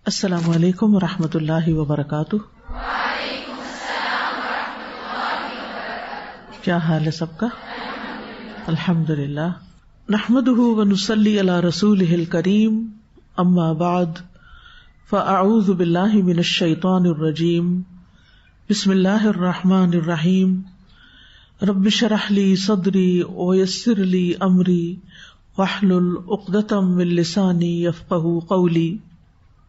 السلام علیکم ورحمۃ اللہ وبرکاتہ۔ وعلیکم السلام ورحمۃ اللہ وبرکاتہ۔ کیا حال ہے سب کا؟ الحمد للہ، نحمدہ ونصلی علی رسولہ الکریم، اما بعد فاعوذ باللہ من الشیطان الرجیم، بسم اللہ الرحمن الرحیم، رب اشرح لی صدری ویسر لی امری واحلل عقدۃ من لسانی یفقہوا قولی۔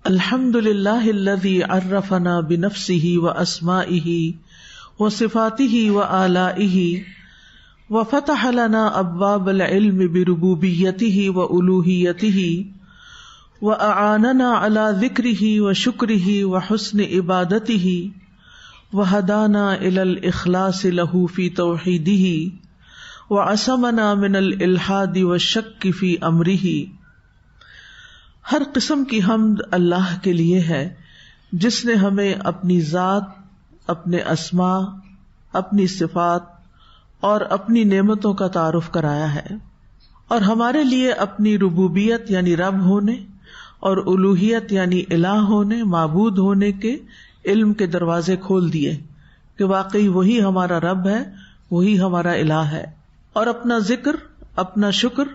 الحمد للہ الذی عرفنا بنفسہ واسمائہ وصفاتہ وآلائہ وفتح لنا ابواب العلم بربوبیتہ والوہیتہ واعاننا علی ذکرہ وشکرہ وحسن عبادتہ وہدانا الی الاخلاص لہ فی توحیدہ وعصمنا من الالحاد والشک فی امرہ۔ ہر قسم کی حمد اللہ کے لیے ہے جس نے ہمیں اپنی ذات، اپنے اسماء، اپنی صفات اور اپنی نعمتوں کا تعارف کرایا ہے، اور ہمارے لیے اپنی ربوبیت یعنی رب ہونے اور الوہیت یعنی الہ ہونے، معبود ہونے کے علم کے دروازے کھول دیے کہ واقعی وہی ہمارا رب ہے، وہی ہمارا الہ ہے، اور اپنا ذکر، اپنا شکر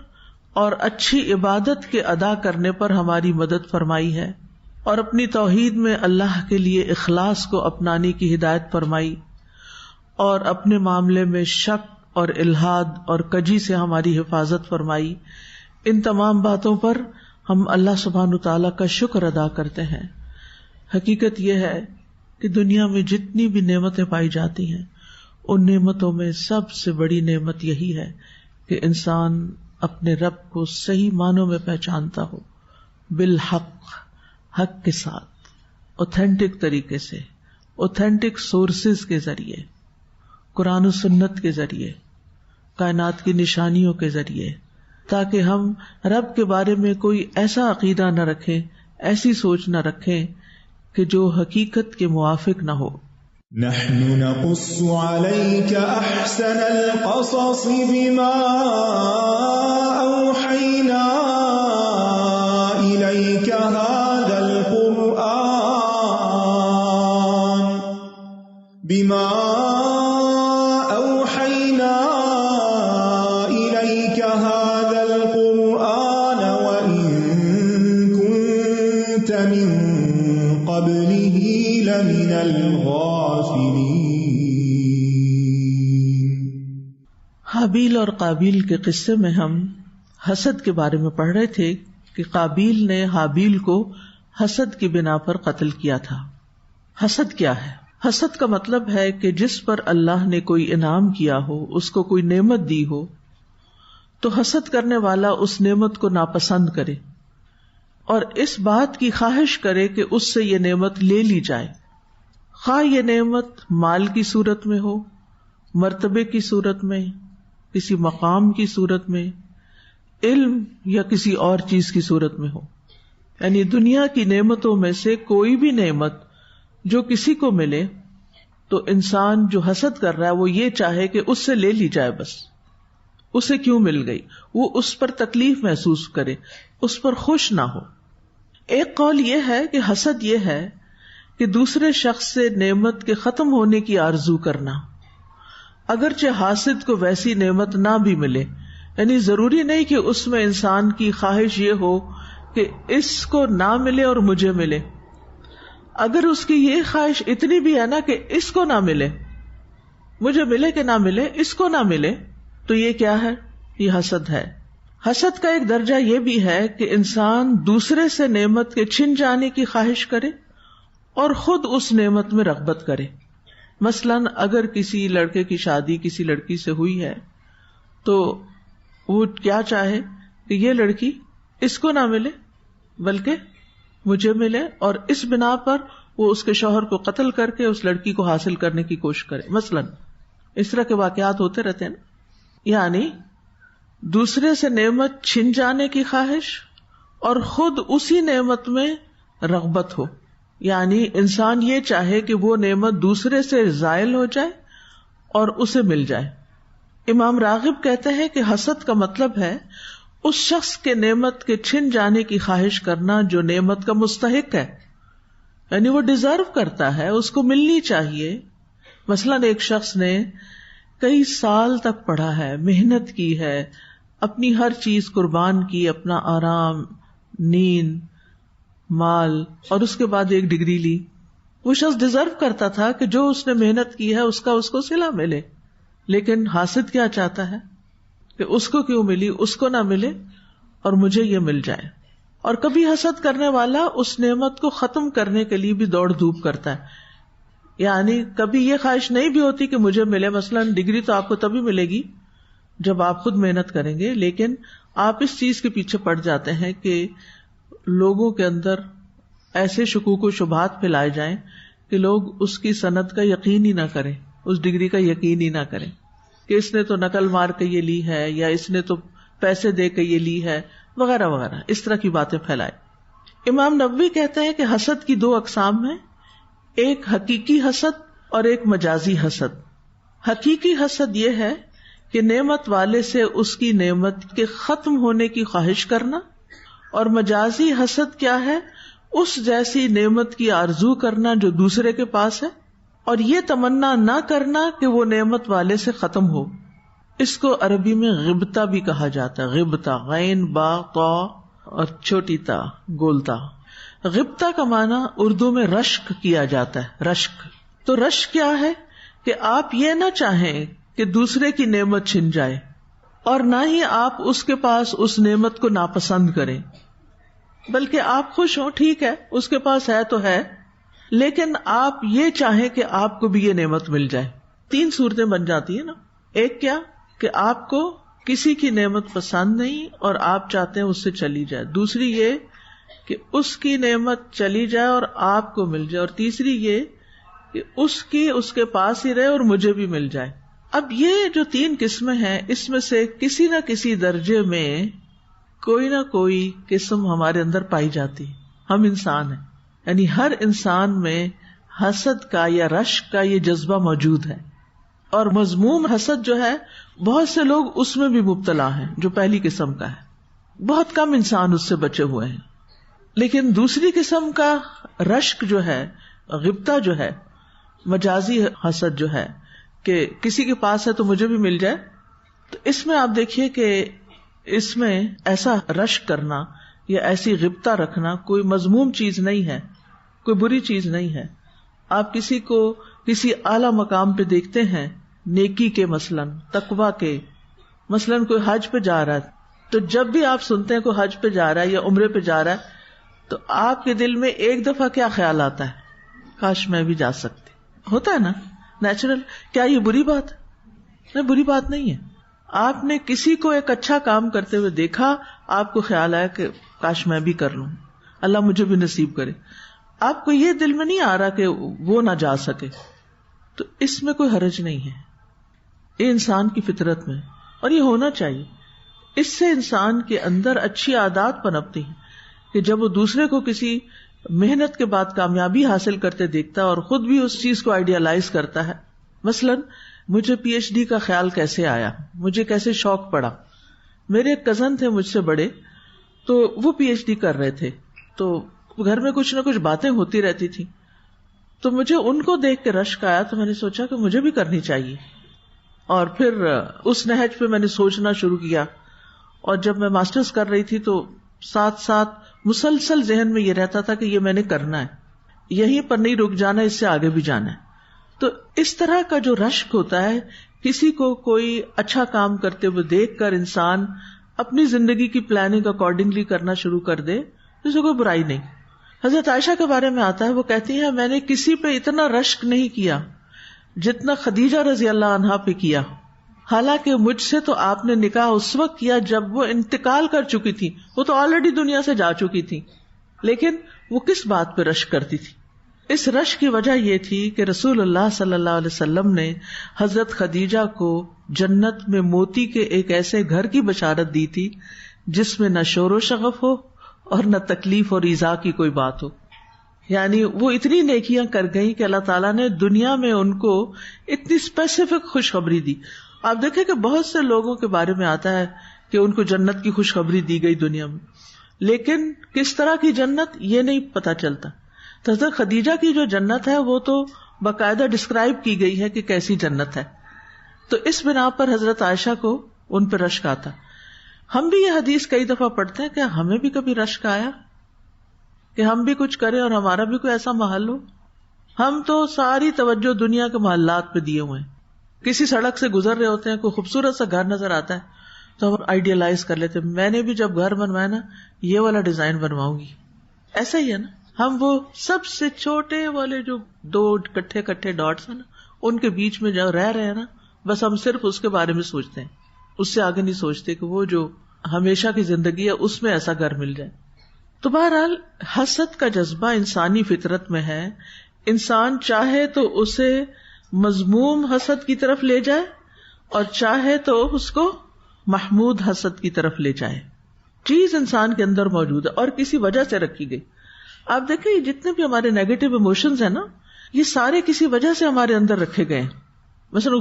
اور اچھی عبادت کے ادا کرنے پر ہماری مدد فرمائی ہے، اور اپنی توحید میں اللہ کے لیے اخلاص کو اپنانے کی ہدایت فرمائی، اور اپنے معاملے میں شک اور الحاد اور کجی سے ہماری حفاظت فرمائی۔ ان تمام باتوں پر ہم اللہ سبحانہ تعالیٰ کا شکر ادا کرتے ہیں۔ حقیقت یہ ہے کہ دنیا میں جتنی بھی نعمتیں پائی جاتی ہیں، ان نعمتوں میں سب سے بڑی نعمت یہی ہے کہ انسان اپنے رب کو صحیح معنوں میں پہچانتا ہو، بالحق، حق کے ساتھ، اوتھینٹک طریقے سے، اوتھینٹک سورسز کے ذریعے، قرآن و سنت کے ذریعے، کائنات کی نشانیوں کے ذریعے، تاکہ ہم رب کے بارے میں کوئی ایسا عقیدہ نہ رکھیں، ایسی سوچ نہ رکھیں کہ جو حقیقت کے موافق نہ ہو۔ نحن نقص عليك احسن القصص بما اوحينا اليك هذا القرآن وإن كنت من قبله لمن الغافلين۔ حابیل اور قابیل کے قصے میں ہم حسد کے بارے میں پڑھ رہے تھے کہ قابیل نے حابیل کو حسد کی بنا پر قتل کیا تھا۔ حسد کیا ہے؟ حسد کا مطلب ہے کہ جس پر اللہ نے کوئی انعام کیا ہو، اس کو کوئی نعمت دی ہو، تو حسد کرنے والا اس نعمت کو ناپسند کرے اور اس بات کی خواہش کرے کہ اس سے یہ نعمت لے لی جائے، خواہ یہ نعمت مال کی صورت میں ہو، مرتبے کی صورت میں، کسی مقام کی صورت میں، علم یا کسی اور چیز کی صورت میں ہو۔ یعنی دنیا کی نعمتوں میں سے کوئی بھی نعمت جو کسی کو ملے تو انسان جو حسد کر رہا ہے وہ یہ چاہے کہ اس سے لے لی جائے، بس اسے کیوں مل گئی، وہ اس پر تکلیف محسوس کرے، اس پر خوش نہ ہو۔ ایک قول یہ ہے کہ حسد یہ ہے کہ دوسرے شخص سے نعمت کے ختم ہونے کی آرزو کرنا، اگرچہ حاسد کو ویسی نعمت نہ بھی ملے۔ یعنی ضروری نہیں کہ اس میں انسان کی خواہش یہ ہو کہ اس کو نہ ملے اور مجھے ملے، اگر اس کی یہ خواہش اتنی بھی ہے نا کہ اس کو نہ ملے، مجھے ملے کہ نہ ملے، اس کو نہ ملے، تو یہ کیا ہے؟ یہ حسد ہے۔ حسد کا ایک درجہ یہ بھی ہے کہ انسان دوسرے سے نعمت کے چھن جانے کی خواہش کرے اور خود اس نعمت میں رغبت کرے۔ مثلاً اگر کسی لڑکے کی شادی کسی لڑکی سے ہوئی ہے تو وہ کیا چاہے کہ یہ لڑکی اس کو نہ ملے بلکہ مجھے ملے، اور اس بنا پر وہ اس کے شوہر کو قتل کر کے اس لڑکی کو حاصل کرنے کی کوشش کرے۔ مثلاً اس طرح کے واقعات ہوتے رہتے ہیں نا۔ یعنی دوسرے سے نعمت چھن جانے کی خواہش اور خود اسی نعمت میں رغبت ہو، یعنی انسان یہ چاہے کہ وہ نعمت دوسرے سے زائل ہو جائے اور اسے مل جائے۔ امام راغب کہتے ہیں کہ حسد کا مطلب ہے اس شخص کے نعمت کے چھن جانے کی خواہش کرنا جو نعمت کا مستحق ہے، یعنی وہ ڈیزرو کرتا ہے، اس کو ملنی چاہیے. مثلاً ایک شخص نے کئی سال تک پڑھا ہے، محنت کی ہے، اپنی ہر چیز قربان کی، اپنا آرام، نیند، مال، اور اس کے بعد ایک ڈگری لی. وہ شخص ڈیزرو کرتا تھا کہ جو اس نے محنت کی ہے اس کا اس کو صلہ ملے. لیکن حاسد کیا چاہتا ہے کہ اس کو کیوں ملی، اس کو نہ ملے اور مجھے یہ مل جائے. اور کبھی حسد کرنے والا اس نعمت کو ختم کرنے کے لیے بھی دوڑ دھوپ کرتا ہے. یعنی کبھی یہ خواہش نہیں بھی ہوتی کہ مجھے ملے. مثلاً ڈگری تو آپ کو تبھی ملے گی جب آپ خود محنت کریں گے، لیکن آپ اس چیز کے پیچھے پڑ جاتے ہیں کہ لوگوں کے اندر ایسے شکوک و شبہات پھیلائے جائیں کہ لوگ اس کی سند کا یقین ہی نہ کریں، اس ڈگری کا یقین ہی نہ کریں کہ اس نے تو نقل مار کے یہ لی ہے، یا اس نے تو پیسے دے کے یہ لی ہے، وغیرہ وغیرہ، اس طرح کی باتیں پھیلائے. امام نووی کہتے ہیں کہ حسد کی 2 اقسام ہیں، ایک حقیقی حسد اور ایک مجازی حسد. حقیقی حسد یہ ہے کہ نعمت والے سے اس کی نعمت کے ختم ہونے کی خواہش کرنا، اور مجازی حسد کیا ہے؟ اس جیسی نعمت کی آرزو کرنا جو دوسرے کے پاس ہے، اور یہ تمنا نہ کرنا کہ وہ نعمت والے سے ختم ہو. اس کو عربی میں غبطہ بھی کہا جاتا ہے. غبطہ، غین با طا اور چھوٹی تا گول تا. غبطہ کا معنی اردو میں رشک کیا جاتا ہے. رشک تو رشک کیا ہے کہ آپ یہ نہ چاہیں کہ دوسرے کی نعمت چھن جائے، اور نہ ہی آپ اس کے پاس اس نعمت کو ناپسند کریں، بلکہ آپ خوش ہوں، ٹھیک ہے اس کے پاس ہے تو ہے، لیکن آپ یہ چاہیں کہ آپ کو بھی یہ نعمت مل جائے. 3 صورتیں بن جاتی ہیں نا. ایک کیا کہ آپ کو کسی کی نعمت پسند نہیں اور آپ چاہتے ہیں اس سے چلی جائے. دوسری یہ کہ اس کی نعمت چلی جائے اور آپ کو مل جائے. اور تیسری یہ کہ اس کے پاس ہی رہے اور مجھے بھی مل جائے. اب یہ جو 3 قسمیں ہیں، اس میں سے کسی نہ کسی درجے میں کوئی نہ کوئی قسم ہمارے اندر پائی جاتی. ہم انسان ہیں، یعنی ہر انسان میں حسد کا یا رشک کا یہ جذبہ موجود ہے. اور مذموم حسد جو ہے، بہت سے لوگ اس میں بھی مبتلا ہیں، جو پہلی قسم کا ہے. بہت کم انسان اس سے بچے ہوئے ہیں. لیکن دوسری قسم کا رشک جو ہے، غبطہ جو ہے، مجازی حسد جو ہے کہ کسی کے پاس ہے تو مجھے بھی مل جائے، تو اس میں آپ دیکھیے کہ اس میں ایسا رشک کرنا یا ایسی غبطہ رکھنا کوئی مذموم چیز نہیں ہے، کوئی بری چیز نہیں ہے. آپ کسی کو کسی اعلی مقام پہ دیکھتے ہیں، نیکی کے، مثلاً تقویٰ کے، مثلاً کوئی حج پہ جا رہا ہے، تو جب بھی آپ سنتے ہیں کوئی حج پہ جا رہا ہے یا عمرے پہ جا رہا ہے، تو آپ کے دل میں ایک دفعہ کیا خیال آتا ہے؟ کاش میں بھی جا سکتی. ہوتا ہے نا نیچرل. کیا یہ بری بات ہے؟ نہیں، بری بات نہیں ہے. آپ نے کسی کو ایک اچھا کام کرتے ہوئے دیکھا، آپ کو خیال آیا کہ کاش میں بھی کر لوں، اللہ مجھے بھی نصیب کرے. آپ کو یہ دل میں نہیں آ رہا کہ وہ نہ جا سکے، تو اس میں کوئی حرج نہیں ہے. یہ انسان کی فطرت میں، اور یہ ہونا چاہیے. اس سے انسان کے اندر اچھی عادات پنپتی ہیں کہ جب وہ دوسرے کو کسی محنت کے بعد کامیابی حاصل کرتے دیکھتا ہے اور خود بھی اس چیز کو آئیڈیالائز کرتا ہے. مثلاً مجھے پی ایچ ڈی کا خیال کیسے آیا، مجھے کیسے شوق پڑا. میرے ایک کزن تھے مجھ سے بڑے، تو وہ پی ایچ ڈی کر رہے تھے، تو گھر میں کچھ نہ کچھ باتیں ہوتی رہتی تھی، تو مجھے ان کو دیکھ کے رشک آیا. تو میں نے سوچا کہ مجھے بھی کرنی چاہیے، اور پھر اس نہج پہ میں نے سوچنا شروع کیا. اور جب میں ماسٹرز کر رہی تھی تو ساتھ ساتھ مسلسل ذہن میں یہ رہتا تھا کہ یہ میں نے کرنا ہے، یہیں پر نہیں رک جانا، اس سے آگے بھی جانا ہے. تو اس طرح کا جو رشک ہوتا ہے، کسی کو کوئی اچھا کام کرتے ہوئے دیکھ کر انسان اپنی زندگی کی پلاننگ اکارڈنگلی کرنا شروع کر دے، اس سے کوئی برائی نہیں. حضرت عائشہ کے بارے میں آتا ہے، وہ کہتی ہیں میں نے کسی پہ اتنا رشک نہیں کیا جتنا خدیجہ رضی اللہ عنہا پہ کیا. حالانکہ مجھ سے تو آپ نے نکاح اس وقت کیا جب وہ انتقال کر چکی تھی، وہ تو آلریڈی دنیا سے جا چکی تھی، لیکن وہ کس بات پہ رشک کرتی تھی؟ اس رشک کی وجہ یہ تھی کہ رسول اللہ صلی اللہ علیہ وسلم نے حضرت خدیجہ کو جنت میں موتی کے ایک ایسے گھر کی بشارت دی تھی جس میں نہ شور و شغف ہو اور نہ تکلیف اور ایذا کی کوئی بات ہو. یعنی وہ اتنی نیکیاں کر گئیں کہ اللہ تعالیٰ نے دنیا میں ان کو اتنی اسپیسیفک خوشخبری دی. آپ دیکھیں کہ بہت سے لوگوں کے بارے میں آتا ہے کہ ان کو جنت کی خوشخبری دی گئی دنیا میں، لیکن کس طرح کی جنت یہ نہیں پتا چلتا. تو حضرت خدیجہ کی جو جنت ہے وہ تو باقاعدہ ڈسکرائب کی گئی ہے کہ کیسی جنت ہے. تو اس بنا پر حضرت عائشہ کو ان پہ رشک آتا. ہم بھی یہ حدیث کئی دفعہ پڑھتے ہیں کہ ہمیں بھی کبھی رشک آیا کہ ہم بھی کچھ کریں اور ہمارا بھی کوئی ایسا محل ہو. ہم تو ساری توجہ دنیا کے محلات پہ دیے ہوئے ہیں. کسی سڑک سے گزر رہے ہوتے ہیں, کوئی خوبصورت سا گھر نظر آتا ہے تو ہم آئیڈیلائز کر لیتے ہیں, میں نے بھی جب گھر بنوایا نا یہ والا ڈیزائن بنواؤں گی. ایسا ہی ہے نا, ہم وہ سب سے چھوٹے والے جو 2 کٹھے ڈاٹس ہیں نا ان کے بیچ میں جو رہ رہے ہیں نا, بس ہم صرف اس کے بارے میں سوچتے ہیں, اس سے آگے نہیں سوچتے کہ وہ جو ہمیشہ کی زندگی ہے اس میں ایسا گھر مل جائے. تو بہرحال حسد کا جذبہ انسانی فطرت میں ہے. انسان چاہے تو اسے مذموم حسد کی طرف لے جائے اور چاہے تو اس کو محمود حسد کی طرف لے جائے. چیز انسان کے اندر موجود ہے اور کسی وجہ سے رکھی گئی. آپ دیکھیں جتنے بھی ہمارے نیگیٹو ایموشنز ہیں نا, یہ سارے کسی وجہ سے ہمارے اندر رکھے گئے ہیں. مثلا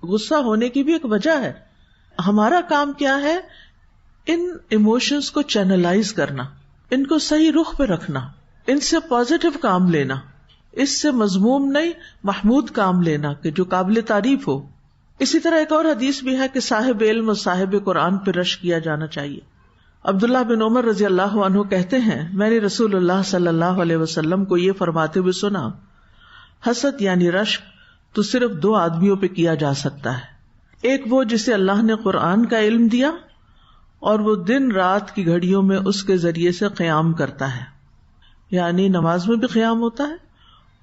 غصہ ہونے کی بھی ایک وجہ ہے. ہمارا کام کیا ہے, ان ایموشنز کو چینلائز کرنا, ان کو صحیح رخ پہ رکھنا, ان سے پازیٹو کام لینا, اس سے مذموم نہیں محمود کام لینا کہ جو قابل تعریف ہو. اسی طرح ایک اور حدیث بھی ہے کہ صاحب علم اور صاحب قرآن پہ رشک کیا جانا چاہیے. عبداللہ بن عمر رضی اللہ عنہ کہتے ہیں, میں نے رسول اللہ صلی اللہ علیہ وسلم کو یہ فرماتے ہوئے سنا, حسد یعنی رشک تو صرف 2 آدمیوں پہ کیا جا سکتا ہے. ایک وہ جسے اللہ نے قرآن کا علم دیا اور وہ دن رات کی گھڑیوں میں اس کے ذریعے سے قیام کرتا ہے, یعنی نماز میں بھی قیام ہوتا ہے,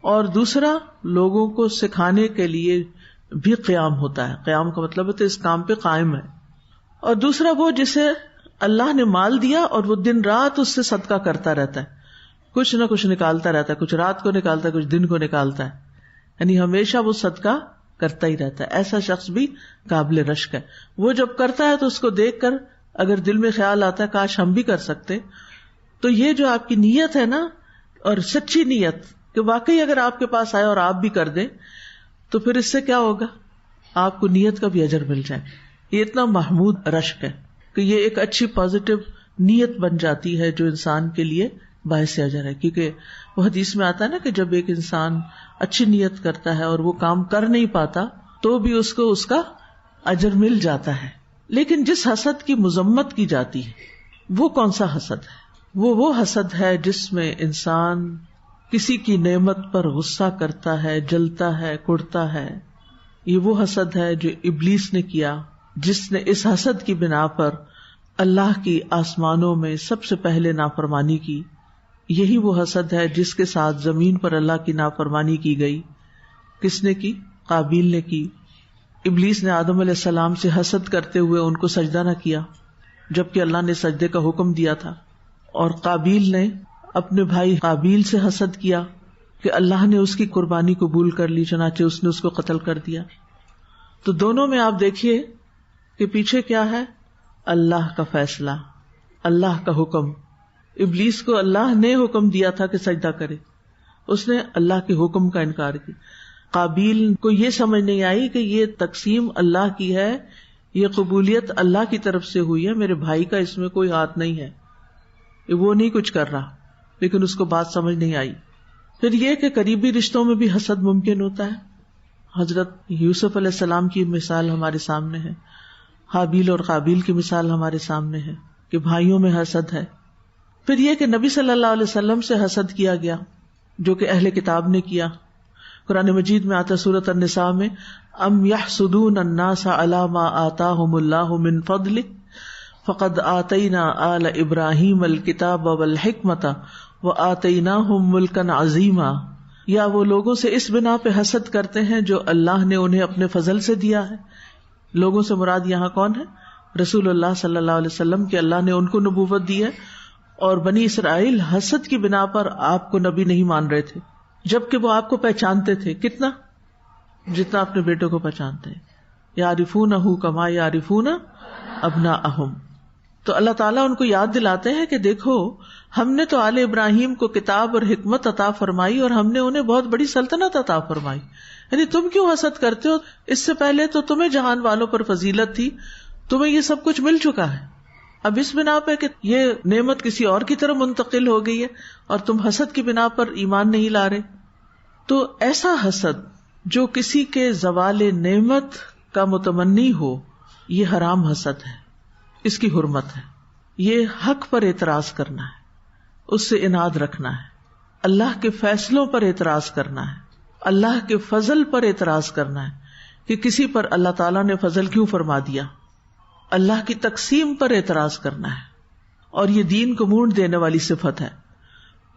اور دوسرا لوگوں کو سکھانے کے لیے بھی قیام ہوتا ہے. قیام کا مطلب ہے تو اس کام پہ قائم ہے. اور دوسرا وہ جسے اللہ نے مال دیا اور وہ دن رات اس سے صدقہ کرتا رہتا ہے, کچھ نہ کچھ نکالتا رہتا ہے, کچھ رات کو نکالتا ہے, کچھ دن کو نکالتا ہے, یعنی ہمیشہ وہ صدقہ کرتا ہی رہتا ہے. ایسا شخص بھی قابل رشک ہے. وہ جب کرتا ہے تو اس کو دیکھ کر اگر دل میں خیال آتا ہے کاش ہم بھی کر سکتے, تو یہ جو آپ کی نیت ہے نا, اور سچی نیت کہ واقعی اگر آپ کے پاس آئے اور آپ بھی کر دیں تو پھر اس سے کیا ہوگا, آپ کو نیت کا بھی اجر مل جائے. یہ اتنا محمود رشک ہے کہ یہ ایک اچھی پازیٹو نیت بن جاتی ہے جو انسان کے لیے باعث اجر ہے. کیونکہ وہ حدیث میں آتا ہے نا کہ جب ایک انسان اچھی نیت کرتا ہے اور وہ کام کر نہیں پاتا تو بھی اس کو اس کا اجر مل جاتا ہے. لیکن جس حسد کی مذمت کی جاتی ہے وہ کون سا حسد ہے؟ وہ حسد ہے جس میں انسان کسی کی نعمت پر غصہ کرتا ہے, جلتا ہے, کڑتا ہے. یہ وہ حسد ہے جو ابلیس نے کیا, جس نے اس حسد کی بنا پر اللہ کی آسمانوں میں سب سے پہلے نافرمانی کی. یہی وہ حسد ہے جس کے ساتھ زمین پر اللہ کی نافرمانی کی گئی. کس نے کی؟ قابیل نے کی. ابلیس نے آدم علیہ السلام سے حسد کرتے ہوئے ان کو سجدہ نہ کیا جبکہ اللہ نے سجدے کا حکم دیا تھا, اور قابیل نے اپنے بھائی قابیل سے حسد کیا کہ اللہ نے اس کی قربانی قبول کر لی, چنانچہ اس نے اس کو قتل کر دیا. تو دونوں میں آپ دیکھیے کہ پیچھے کیا ہے, اللہ کا فیصلہ, اللہ کا حکم. ابلیس کو اللہ نے حکم دیا تھا کہ سجدہ کرے, اس نے اللہ کے حکم کا انکار کیا. قابیل کو یہ سمجھ نہیں آئی کہ یہ تقسیم اللہ کی ہے, یہ قبولیت اللہ کی طرف سے ہوئی ہے, میرے بھائی کا اس میں کوئی ہاتھ نہیں ہے, وہ نہیں کچھ کر رہا. لیکن اس کو بات سمجھ نہیں آئی. پھر یہ کہ قریبی رشتوں میں بھی حسد ممکن ہوتا ہے. حضرت یوسف علیہ السلام کی مثال ہمارے سامنے ہے, حابیل اور قابیل کی مثال ہمارے سامنے ہے کہ بھائیوں میں حسد ہے. پھر یہ کہ نبی صلی اللہ علیہ وسلم سے حسد کیا گیا جو کہ اہل کتاب نے کیا. قرآن مجید میں آتا سورۃ النساء میں, ام یحسدون الناس علی ما آتاہم اللہ من فضلہ فقد آتینا آل ابراہیم الکتاب والحکمۃ وآتیناہم ملکا عظیما. یا وہ لوگوں سے اس بنا پہ حسد کرتے ہیں جو اللہ نے انہیں اپنے فضل سے دیا ہے. لوگوں سے مراد یہاں کون ہے؟ رسول اللہ صلی اللہ علیہ وسلم کہ اللہ نے ان کو نبوت دی ہے, اور بنی اسرائیل حسد کی بنا پر آپ کو نبی نہیں مان رہے تھے جبکہ وہ آپ کو پہچانتے تھے. کتنا؟ جتنا اپنے بیٹوں کو پہچانتے ہیں. یعرفونہ کما یعرفون ابناءہم. تو اللہ تعالیٰ ان کو یاد دلاتے ہیں کہ دیکھو ہم نے تو آل ابراہیم کو کتاب اور حکمت عطا فرمائی اور ہم نے انہیں بہت بڑی سلطنت عطا فرمائی, یعنی تم کیوں حسد کرتے ہو؟ اس سے پہلے تو تمہیں جہان والوں پر فضیلت تھی, تمہیں یہ سب کچھ مل چکا ہے. اب اس بنا پہ کہ یہ نعمت کسی اور کی طرف منتقل ہو گئی ہے اور تم حسد کی بنا پر ایمان نہیں لا رہے. تو ایسا حسد جو کسی کے زوال نعمت کا متمنی ہو، یہ حرام حسد ہے، اس کی حرمت ہے. یہ حق پر اعتراض کرنا ہے، اس سے اناد رکھنا ہے، اللہ کے فیصلوں پر اعتراض کرنا ہے، اللہ کے فضل پر اعتراض کرنا ہے کہ کسی پر اللہ تعالیٰ نے فضل کیوں فرما دیا، اللہ کی تقسیم پر اعتراض کرنا ہے. اور یہ دین کو مونڈ دینے والی صفت ہے.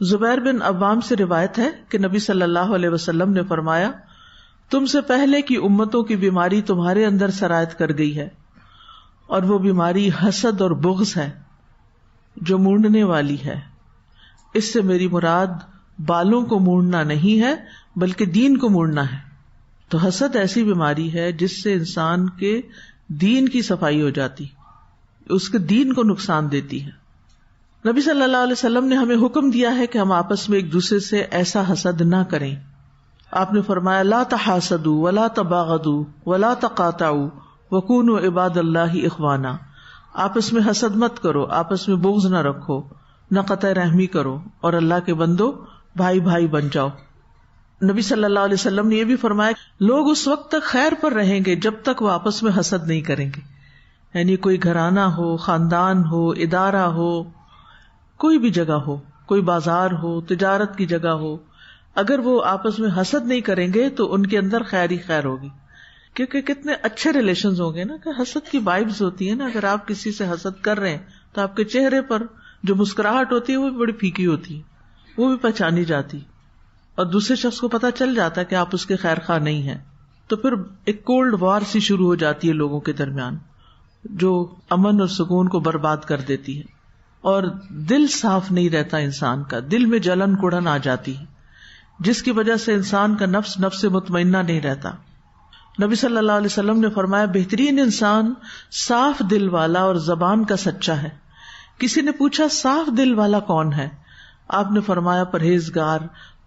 زبیر بن عوام سے روایت ہے کہ نبی صلی اللہ علیہ وسلم نے فرمایا، تم سے پہلے کی امتوں کی بیماری تمہارے اندر سرایت کر گئی ہے، اور وہ بیماری حسد اور بغض ہے جو مونڈنے والی ہے. اس سے میری مراد بالوں کو مونڈنا نہیں ہے بلکہ دین کو مونڈنا ہے. تو حسد ایسی بیماری ہے جس سے انسان کے دین کی صفائی ہو جاتی، اس کے دین کو نقصان دیتی ہے. نبی صلی اللہ علیہ وسلم نے ہمیں حکم دیا ہے کہ ہم آپس میں ایک دوسرے سے ایسا حسد نہ کریں. آپ نے فرمایا، لا تحاسدوا ولا تباغضوا ولا تقاطعوا وکونوا عباد اللہ اخوانا. آپس میں حسد مت کرو، آپس میں بغض نہ رکھو، نہ قطع رحمی کرو، اور اللہ کے بندو بھائی بھائی بن جاؤ. نبی صلی اللہ علیہ وسلم نے یہ بھی فرمایا، لوگ اس وقت تک خیر پر رہیں گے جب تک وہ آپس میں حسد نہیں کریں گے. یعنی کوئی گھرانہ ہو، خاندان ہو، ادارہ ہو، کوئی بھی جگہ ہو، کوئی بازار ہو، تجارت کی جگہ ہو، اگر وہ آپس میں حسد نہیں کریں گے تو ان کے اندر خیر ہی خیر ہوگی. کیونکہ کتنے اچھے ریلیشنز ہوں گے نا، کہ حسد کی وائبز ہوتی ہیں نا. اگر آپ کسی سے حسد کر رہے ہیں تو آپ کے چہرے پر جو مسکراہٹ ہوتی ہے وہ بھی بڑی پھیکی ہوتی ہے، وہ بھی پہچانی جاتی، اور دوسرے شخص کو پتہ چل جاتا ہے کہ آپ اس کے خیر خواہ نہیں ہیں. تو پھر ایک کولڈ وار سی شروع ہو جاتی ہے لوگوں کے درمیان، جو امن اور سکون کو برباد کر دیتی ہے. اور دل صاف نہیں رہتا انسان کا، دل میں جلن کڑن آ جاتی ہے، جس کی وجہ سے انسان کا نفس مطمئنہ نہیں رہتا. نبی صلی اللہ علیہ وسلم نے فرمایا، بہترین انسان صاف دل والا اور زبان کا سچا ہے. کسی نے پوچھا، صاف دل والا کون ہے؟ آپ نے فرمایا، پرہیزگار،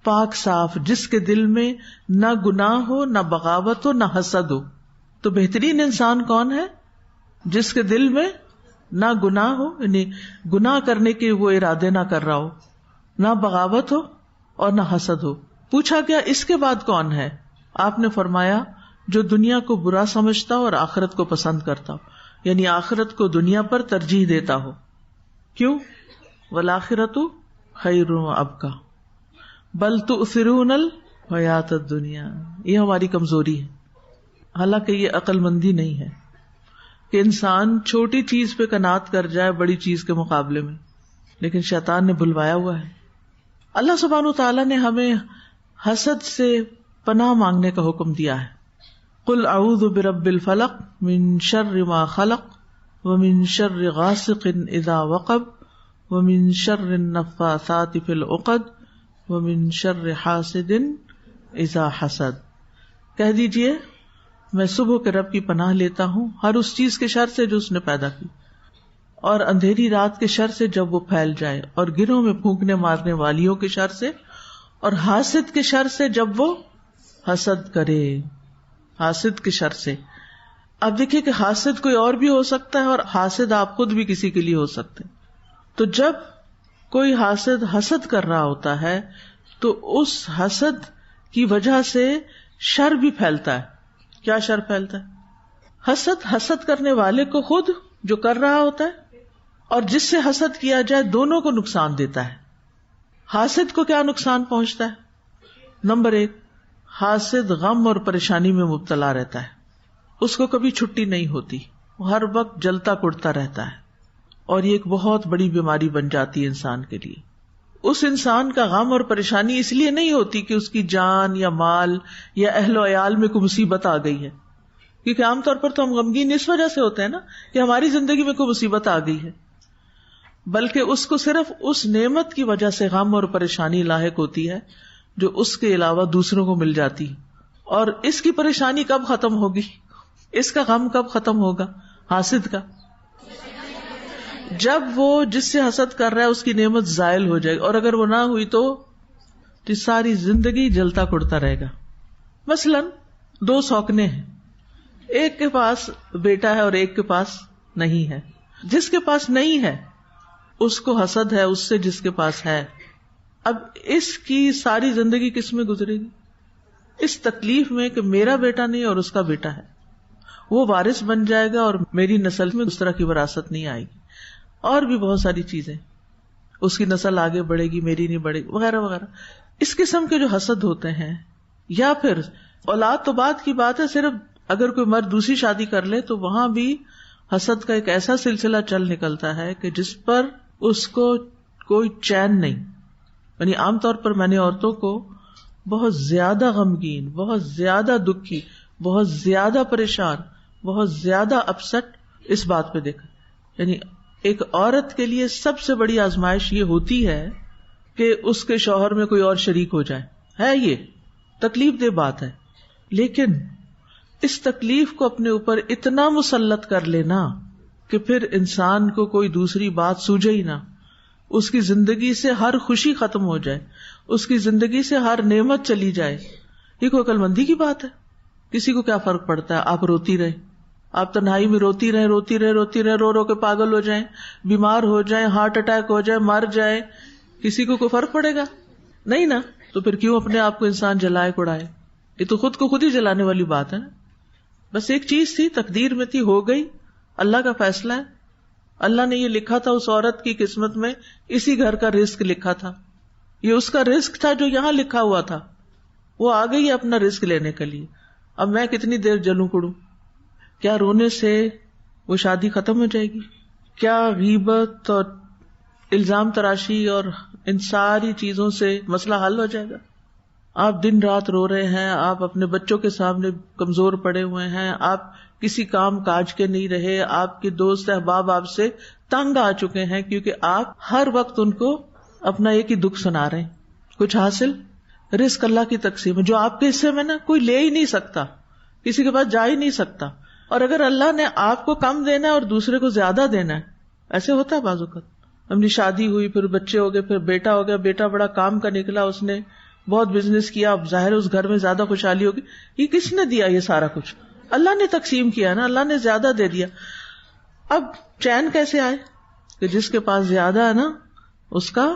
پاک صاف، جس کے دل میں نہ گناہ ہو، نہ بغاوت ہو، نہ حسد ہو. تو بہترین انسان کون ہے؟ جس کے دل میں نہ گناہ ہو، یعنی گناہ کرنے کے وہ ارادے نہ کر رہا ہو، نہ بغاوت ہو اور نہ حسد ہو. پوچھا گیا، اس کے بعد کون ہے؟ آپ نے فرمایا، جو دنیا کو برا سمجھتا ہو اور آخرت کو پسند کرتا ہو، یعنی آخرت کو دنیا پر ترجیح دیتا ہو. کیوں؟ والآخرۃ خیر وابقیٰ بل تؤثرون الحیاۃ الدنیا. یہ ہماری کمزوری ہے، حالانکہ یہ عقل مندی نہیں ہے کہ انسان چھوٹی چیز پہ قناعت کر جائے بڑی چیز کے مقابلے میں، لیکن شیطان نے بھلوایا ہوا ہے. اللہ سبحانہ وتعالیٰ نے ہمیں حسد سے پناہ مانگنے کا حکم دیا ہے. قل اعوذ برب الفلق من شر ما خلق ومن شر غاسق اذا وقب ومن شر النفاثات فی العقد ومن شر حاسد اذا حسد. کہہ دیجئے، میں صبح کے رب کی پناہ لیتا ہوں ہر اس چیز کے شر سے جو اس نے پیدا کی، اور اندھیری رات کے شر سے جب وہ پھیل جائے، اور گروں میں پھونکنے مارنے والیوں کے شر سے، اور حاسد کے شر سے جب وہ حسد کرے. حاسد کے شر سے. اب دیکھیے کہ حاسد کوئی اور بھی ہو سکتا ہے، اور حاسد آپ خود بھی کسی کے لیے ہو سکتے ہیں. تو جب کوئی حاسد حسد کر رہا ہوتا ہے تو اس حسد کی وجہ سے شر بھی پھیلتا ہے. کیا شر پھیلتا ہے؟ حسد کرنے والے کو خود جو کر رہا ہوتا ہے اور جس سے حسد کیا جائے، دونوں کو نقصان دیتا ہے. حاسد کو کیا نقصان پہنچتا ہے؟ نمبر 1، حاسد غم اور پریشانی میں مبتلا رہتا ہے، اس کو کبھی چھٹی نہیں ہوتی، وہ ہر وقت جلتا کڑتا رہتا ہے، اور یہ ایک بہت بڑی بیماری بن جاتی ہے انسان کے لیے. اس انسان کا غم اور پریشانی اس لیے نہیں ہوتی کہ اس کی جان یا مال یا اہل و عیال میں کوئی مصیبت آ گئی ہے، کیونکہ عام طور پر تو ہم غمگین اس وجہ سے ہوتے ہیں نا کہ ہماری زندگی میں کوئی مصیبت آ گئی ہے، بلکہ اس کو صرف اس نعمت کی وجہ سے غم اور پریشانی لاحق ہوتی ہے جو اس کے علاوہ دوسروں کو مل جاتی. اور اس کی پریشانی کب ختم ہوگی؟ اس کا غم کب ختم ہوگا؟ حاسد کا، جب وہ جس سے حسد کر رہا ہے اس کی نعمت زائل ہو جائے گی، اور اگر وہ نہ ہوئی تو ساری زندگی جلتا کڑتا رہے گا. مثلا 2 سوکنے ہیں، ایک کے پاس بیٹا ہے اور ایک کے پاس نہیں ہے، جس کے پاس نہیں ہے اس کو حسد ہے اس سے جس کے پاس ہے. اب اس کی ساری زندگی کس میں گزرے گی؟ اس تکلیف میں کہ میرا بیٹا نہیں اور اس کا بیٹا ہے. وہ وارث بن جائے گا اور میری نسل میں اس طرح کی وراثت نہیں آئے گی. اور بھی بہت ساری چیزیں, اس کی نسل آگے بڑھے گی میری نہیں بڑھے گی وغیرہ وغیرہ. اس قسم کے جو حسد ہوتے ہیں, یا پھر اولاد تو بات کی بات ہے, صرف اگر کوئی مرد دوسری شادی کر لے تو وہاں بھی حسد کا ایک ایسا سلسلہ چل نکلتا ہے کہ جس پر اس کو کوئی چین نہیں. یعنی عام طور پر میں نے عورتوں کو بہت زیادہ غمگین, بہت زیادہ دکھی, بہت زیادہ پریشان, بہت زیادہ اپسٹ اس بات پہ دیکھا. یعنی ایک عورت کے لیے سب سے بڑی آزمائش یہ ہوتی ہے کہ اس کے شوہر میں کوئی اور شریک ہو جائے. ہے یہ تکلیف دہ بات ہے, لیکن اس تکلیف کو اپنے اوپر اتنا مسلط کر لینا کہ پھر انسان کو کوئی دوسری بات سوجے ہی نہ, اس کی زندگی سے ہر خوشی ختم ہو جائے, اس کی زندگی سے ہر نعمت چلی جائے, یہ کوئی عقل مندی کی بات ہے؟ کسی کو کیا فرق پڑتا ہے؟ آپ روتی رہیں, آپ تنہائی میں روتی رہیں, رو رو کے پاگل ہو جائیں, بیمار ہو جائیں, ہارٹ اٹیک ہو جائے, مر جائے, کسی کو کوئی فرق پڑے گا؟ نہیں نا. تو پھر کیوں اپنے آپ کو انسان جلائے کوڑائے؟ یہ تو خود کو خود ہی جلانے والی بات ہے نا. بس ایک چیز تھی, تقدیر میں تھی, ہو گئی, اللہ کا فیصلہ ہے. اللہ نے یہ لکھا تھا اس عورت کی قسمت میں, اسی گھر کا رزق لکھا تھا, یہ اس کا رزق تھا جو یہاں لکھا ہوا تھا. وہ آ گئی اپنا رزق لینے کے لیے. اب میں کتنی دیر جلوں کڑوں؟ کیا رونے سے وہ شادی ختم ہو جائے گی؟ کیا غیبت اور الزام تراشی اور ان ساری چیزوں سے مسئلہ حل ہو جائے گا؟ آپ دن رات رو رہے ہیں, آپ اپنے بچوں کے سامنے کمزور پڑے ہوئے ہیں, آپ کسی کام کاج کے نہیں رہے, آپ کے دوست احباب آپ سے تنگ آ چکے ہیں کیونکہ آپ ہر وقت ان کو اپنا ایک ہی دکھ سنا رہے ہیں. کچھ حاصل؟ رزق اللہ کی تقسیم ہے, جو آپ کے حصے میں نا کوئی لے ہی نہیں سکتا, کسی کے پاس جا ہی نہیں سکتا. اور اگر اللہ نے آپ کو کم دینا ہے اور دوسرے کو زیادہ دینا ہے, ایسے ہوتا ہے بعض اوقات. اپنی شادی ہوئی, پھر بچے ہو گئے, پھر بیٹا ہو گیا, بیٹا بڑا کام کا نکلا, اس نے بہت بزنس کیا, اب ظاہر اس گھر میں زیادہ خوشحالی ہوگی. یہ کس نے دیا؟ یہ سارا کچھ اللہ نے تقسیم کیا نا, اللہ نے زیادہ دے دیا. اب چین کیسے آئے کہ جس کے پاس زیادہ ہے نا اس کا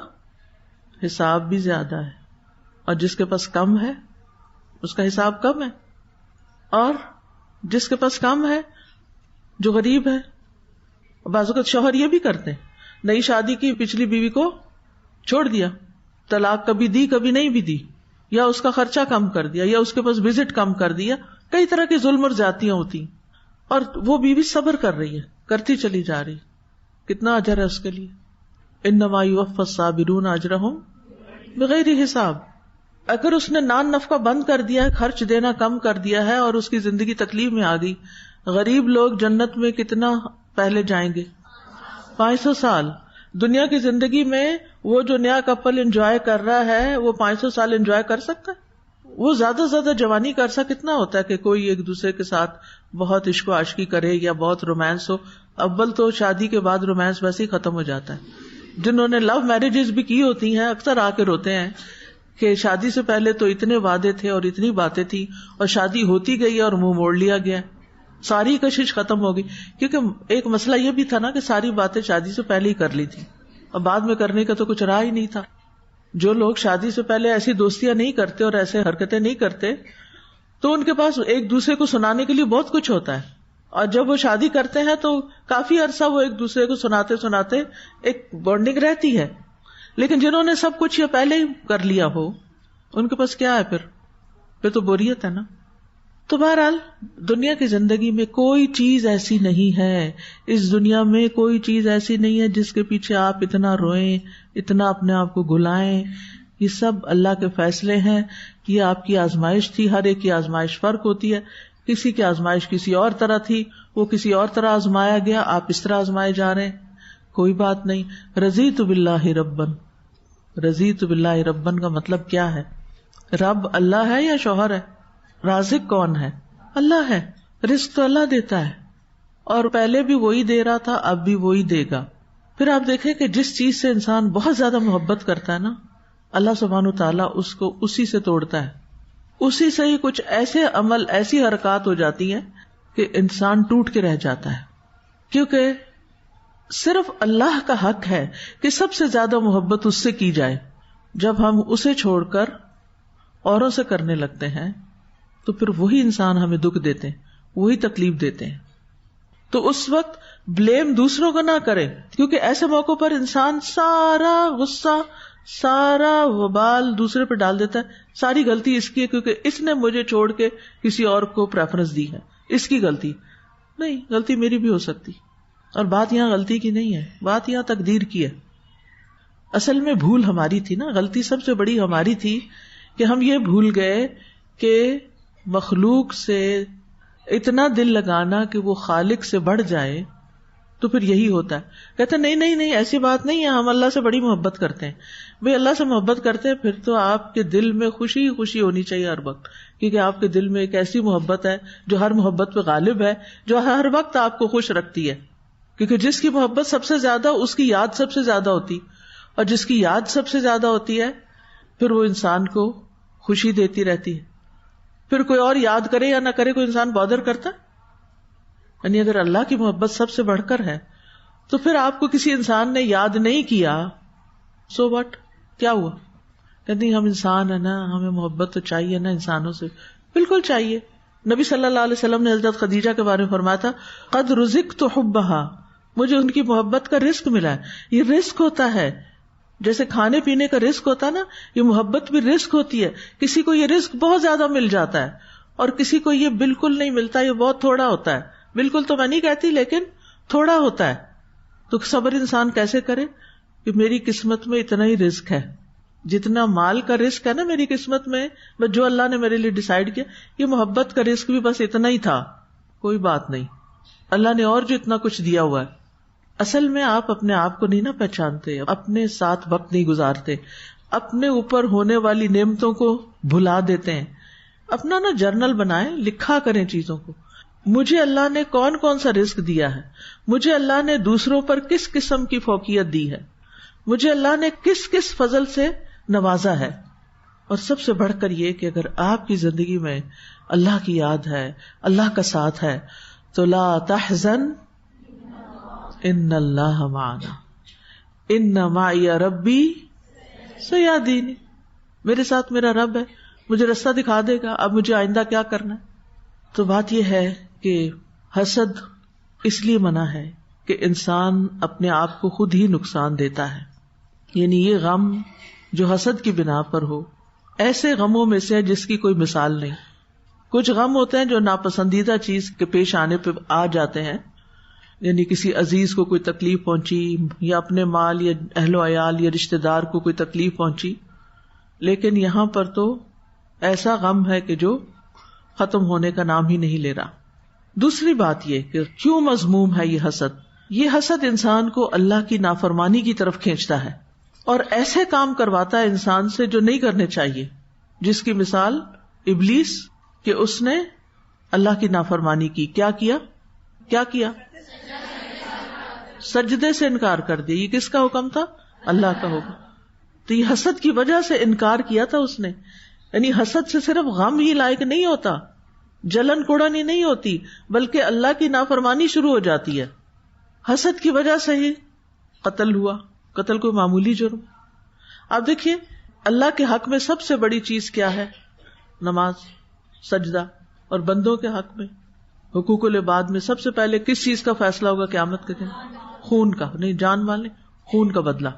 حساب بھی زیادہ ہے, اور جس کے پاس کم ہے اس کا حساب کم ہے, اور جس کے پاس کم ہے جو غریب ہے. بعض اوقات شوہر یہ بھی کرتے ہیں, نئی شادی کی, پچھلی بیوی کو چھوڑ دیا, طلاق کبھی دی کبھی نہیں بھی دی, یا اس کا خرچہ کم کر دیا, یا اس کے پاس وزٹ کم کر دیا. کئی طرح کے ظلم اور زیادتیاں ہوتی, اور وہ بیوی صبر کر رہی ہے, کرتی چلی جا رہی. کتنا اجر ہے اس کے لیے. انما یوفی الصابرون اجرہم بغیر حساب. اگر اس نے نان نفقہ بند کر دیا ہے, خرچ دینا کم کر دیا ہے, اور اس کی زندگی تکلیف میں آ گئی. غریب لوگ جنت میں کتنا پہلے جائیں گے؟ 500 سال. دنیا کی زندگی میں وہ جو نیا کپل انجوائے کر رہا ہے وہ 500 سال انجوائے کر سکتا ہے؟ وہ زیادہ سے زیادہ جوانی کا عرصہ کتنا ہوتا ہے کہ کوئی ایک دوسرے کے ساتھ بہت عشق و عاشقی کرے یا بہت رومانس ہو. اول تو شادی کے بعد رومانس ویسے ہی ختم ہو جاتا ہے. جنہوں نے لو میرجز بھی کی ہوتی ہیں اکثر آ کے روتے ہیں کہ شادی سے پہلے تو اتنے وعدے تھے اور اتنی باتیں تھی, اور شادی ہوتی گئی اور منہ موڑ لیا گیا, ساری کشش ختم ہو گئی. کیونکہ ایک مسئلہ یہ بھی تھا نا کہ ساری باتیں شادی سے پہلے ہی کر لی تھی, اور بعد میں کرنے کا تو کچھ رہا ہی نہیں تھا. جو لوگ شادی سے پہلے ایسی دوستیاں نہیں کرتے اور ایسے حرکتیں نہیں کرتے تو ان کے پاس ایک دوسرے کو سنانے کے لیے بہت کچھ ہوتا ہے, اور جب وہ شادی کرتے ہیں تو کافی عرصہ وہ ایک دوسرے کو سناتے سناتے ایک بانڈنگ رہتی ہے. لیکن جنہوں نے سب کچھ یہ پہلے ہی کر لیا ہو ان کے پاس کیا ہے پھر تو بوریت ہے نا. تو بہرحال دنیا کی زندگی میں کوئی چیز ایسی نہیں ہے, اس دنیا میں کوئی چیز ایسی نہیں ہے جس کے پیچھے آپ اتنا روئیں, اتنا اپنے آپ کو گھلائیں. یہ سب اللہ کے فیصلے ہیں, یہ آپ کی آزمائش تھی. ہر ایک کی آزمائش فرق ہوتی ہے, کسی کی آزمائش کسی اور طرح تھی, وہ کسی اور طرح آزمایا گیا, آپ اس طرح آزمائے جا رہے ہیں. کوئی بات نہیں. رضیت باللہ ربن, رضیت باللہ ربن کا مطلب کیا ہے؟ رب اللہ ہے یا شوہر ہے؟ رازق کون ہے؟ اللہ ہے. رزق تو اللہ دیتا ہے, اور پہلے بھی وہی دے رہا تھا, اب بھی وہی دے گا. پھر آپ دیکھیں کہ جس چیز سے انسان بہت زیادہ محبت کرتا ہے نا, اللہ سبحانہ وتعالیٰ اس کو اسی سے توڑتا ہے. اسی سے ہی کچھ ایسے عمل, ایسی حرکات ہو جاتی ہیں کہ انسان ٹوٹ کے رہ جاتا ہے. کیونکہ صرف اللہ کا حق ہے کہ سب سے زیادہ محبت اس سے کی جائے. جب ہم اسے چھوڑ کر اوروں سے کرنے لگتے ہیں تو پھر وہی انسان ہمیں دکھ دیتے ہیں, وہی تکلیف دیتے ہیں. تو اس وقت بلیم دوسروں کو نہ کرے, کیونکہ ایسے موقع پر انسان سارا غصہ, سارا وبال دوسرے پہ ڈال دیتا ہے. ساری غلطی اس کی ہے کیونکہ اس نے مجھے چھوڑ کے کسی اور کو پریفرنس دی ہے, اس کی غلطی نہیں. غلطی میری بھی ہو سکتی, اور بات یہاں غلطی کی نہیں ہے, بات یہاں تقدیر کی ہے. اصل میں بھول ہماری تھی نا, غلطی سب سے بڑی ہماری تھی کہ ہم یہ بھول گئے کہ مخلوق سے اتنا دل لگانا کہ وہ خالق سے بڑھ جائے تو پھر یہی ہوتا ہے. کہتے نہیں ایسی بات نہیں ہے, ہم اللہ سے بڑی محبت کرتے ہیں. بھئی اللہ سے محبت کرتے ہیں پھر تو آپ کے دل میں خوشی خوشی ہونی چاہیے ہر وقت, کیونکہ آپ کے دل میں ایک ایسی محبت ہے جو ہر محبت پہ غالب ہے, جو ہر وقت آپ کو خوش رکھتی ہے. کیونکہ جس کی محبت سب سے زیادہ, اس کی یاد سب سے زیادہ ہوتی, اور جس کی یاد سب سے زیادہ ہوتی ہے پھر وہ انسان کو خوشی دیتی رہتی ہے. پھر کوئی اور یاد کرے یا نہ کرے, کوئی انسان بادر کرتا ہے؟ یعنی اگر اللہ کی محبت سب سے بڑھ کر ہے تو پھر آپ کو کسی انسان نے یاد نہیں کیا, سو واٹ, کیا ہوا؟ کہتے ہم انسان ہیں نا, ہمیں محبت تو چاہیے نا انسانوں سے. بالکل چاہیے. نبی صلی اللہ علیہ وسلم نے حضرت خدیجہ کے بارے میں فرمایا تھا, قد رزقت حبھا, مجھے ان کی محبت کا رزق ملا ہے. یہ رزق ہوتا ہے, جیسے کھانے پینے کا رزق ہوتا ہے نا, یہ محبت بھی رزق ہوتی ہے. کسی کو یہ رزق بہت زیادہ مل جاتا ہے اور کسی کو یہ بالکل نہیں ملتا, یہ بہت تھوڑا ہوتا ہے. بالکل تو میں نہیں کہتی, لیکن تھوڑا ہوتا ہے. تو صبر انسان کیسے کرے کہ میری قسمت میں اتنا ہی رزق ہے, جتنا مال کا رزق ہے نا میری قسمت میں, بس جو اللہ نے میرے لیے ڈیسائیڈ کیا, یہ محبت کا رزق بھی بس اتنا ہی تھا, کوئی بات نہیں. اللہ نے اور جو اتنا کچھ دیا ہوا ہے. اصل میں آپ اپنے آپ کو نہیں نا پہچانتے, اپنے ساتھ وقت نہیں گزارتے, اپنے اوپر ہونے والی نعمتوں کو بھلا دیتے ہیں. اپنا نا جرنل بنائیں, لکھا کریں چیزوں کو. مجھے اللہ نے کون کون سا رزق دیا ہے, مجھے اللہ نے دوسروں پر کس قسم کی فوقیت دی ہے, مجھے اللہ نے کس کس فضل سے نوازا ہے. اور سب سے بڑھ کر یہ کہ اگر آپ کی زندگی میں اللہ کی یاد ہے, اللہ کا ساتھ ہے, تو لا تحزن ان اللہ معنا, ان معی ربی سیہدینی, میرے ساتھ میرا رب ہے, مجھے راستہ دکھا دے گا, اب مجھے آئندہ کیا کرنا ہے. تو بات یہ ہے کہ حسد اس لیے منع ہے کہ انسان اپنے آپ کو خود ہی نقصان دیتا ہے. یعنی یہ غم جو حسد کی بنا پر ہو, ایسے غموں میں سے ہے جس کی کوئی مثال نہیں. کچھ غم ہوتے ہیں جو ناپسندیدہ چیز کے پیش آنے پہ آ جاتے ہیں, یعنی کسی عزیز کو کوئی تکلیف پہنچی, یا اپنے مال یا اہل و عیال یا رشتہ دار کو کوئی تکلیف پہنچی. لیکن یہاں پر تو ایسا غم ہے کہ جو ختم ہونے کا نام ہی نہیں لے رہا. دوسری بات یہ کہ کیوں مذموم ہے یہ حسد. یہ حسد انسان کو اللہ کی نافرمانی کی طرف کھینچتا ہے اور ایسے کام کرواتا ہے انسان سے جو نہیں کرنے چاہیے, جس کی مثال ابلیس, کہ اس نے اللہ کی نافرمانی کی. کیا کیا؟ سجدے سے انکار کر دیا. یہ کس کا حکم تھا؟ اللہ کا حکم. تو یہ حسد کی وجہ سے انکار کیا تھا اس نے. یعنی حسد سے صرف غم ہی لائق نہیں ہوتا, جلن کوڑنی نہیں ہوتی, بلکہ اللہ کی نافرمانی شروع ہو جاتی ہے. حسد کی وجہ سے ہی قتل ہوا. قتل کوئی معمولی جرم. آپ دیکھیے اللہ کے حق میں سب سے بڑی چیز کیا ہے؟ نماز, سجدہ. اور بندوں کے حق میں حقوق العباد میں سب سے پہلے کس چیز کا فیصلہ ہوگا قیامت کے دن؟ خون کا. نہیں جان والے, خون کا بدلہ.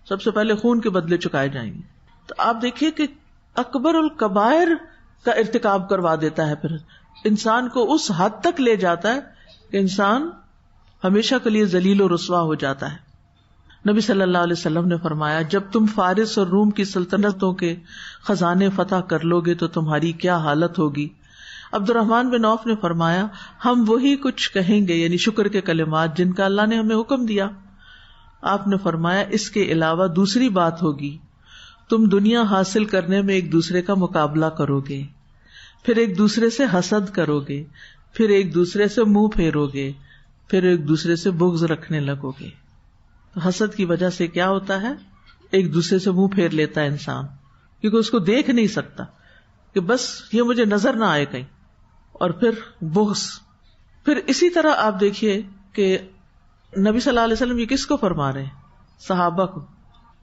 سب سے پہلے خون کے بدلے چکائے جائیں گے. تو آپ دیکھیے کہ اکبر الکبائر کا ارتکاب کروا دیتا ہے, پھر انسان کو اس حد تک لے جاتا ہے کہ انسان ہمیشہ کے لیے ذلیل و رسوا ہو جاتا ہے. نبی صلی اللہ علیہ وسلم نے فرمایا, جب تم فارس اور روم کی سلطنتوں کے خزانے فتح کر لو گے تو تمہاری کیا حالت ہوگی. عبد الرحمن بن عوف نے فرمایا, ہم وہی کچھ کہیں گے, یعنی شکر کے کلمات جن کا اللہ نے ہمیں حکم دیا. آپ نے فرمایا, اس کے علاوہ دوسری بات ہوگی, تم دنیا حاصل کرنے میں ایک دوسرے کا مقابلہ کرو گے, پھر ایک دوسرے سے حسد کرو گے, پھر ایک دوسرے سے منہ پھیرو گے, پھر ایک دوسرے سے بغض رکھنے لگو گے. تو حسد کی وجہ سے کیا ہوتا ہے؟ ایک دوسرے سے منہ پھیر لیتا ہے انسان, کیونکہ اس کو دیکھ نہیں سکتا کہ بس یہ مجھے نظر نہ آئے کہیں. اور پھر بغض. پھر اسی طرح آپ دیکھیے کہ نبی صلی اللہ علیہ وسلم یہ کس کو فرما رہے ہیں؟ صحابہ کو،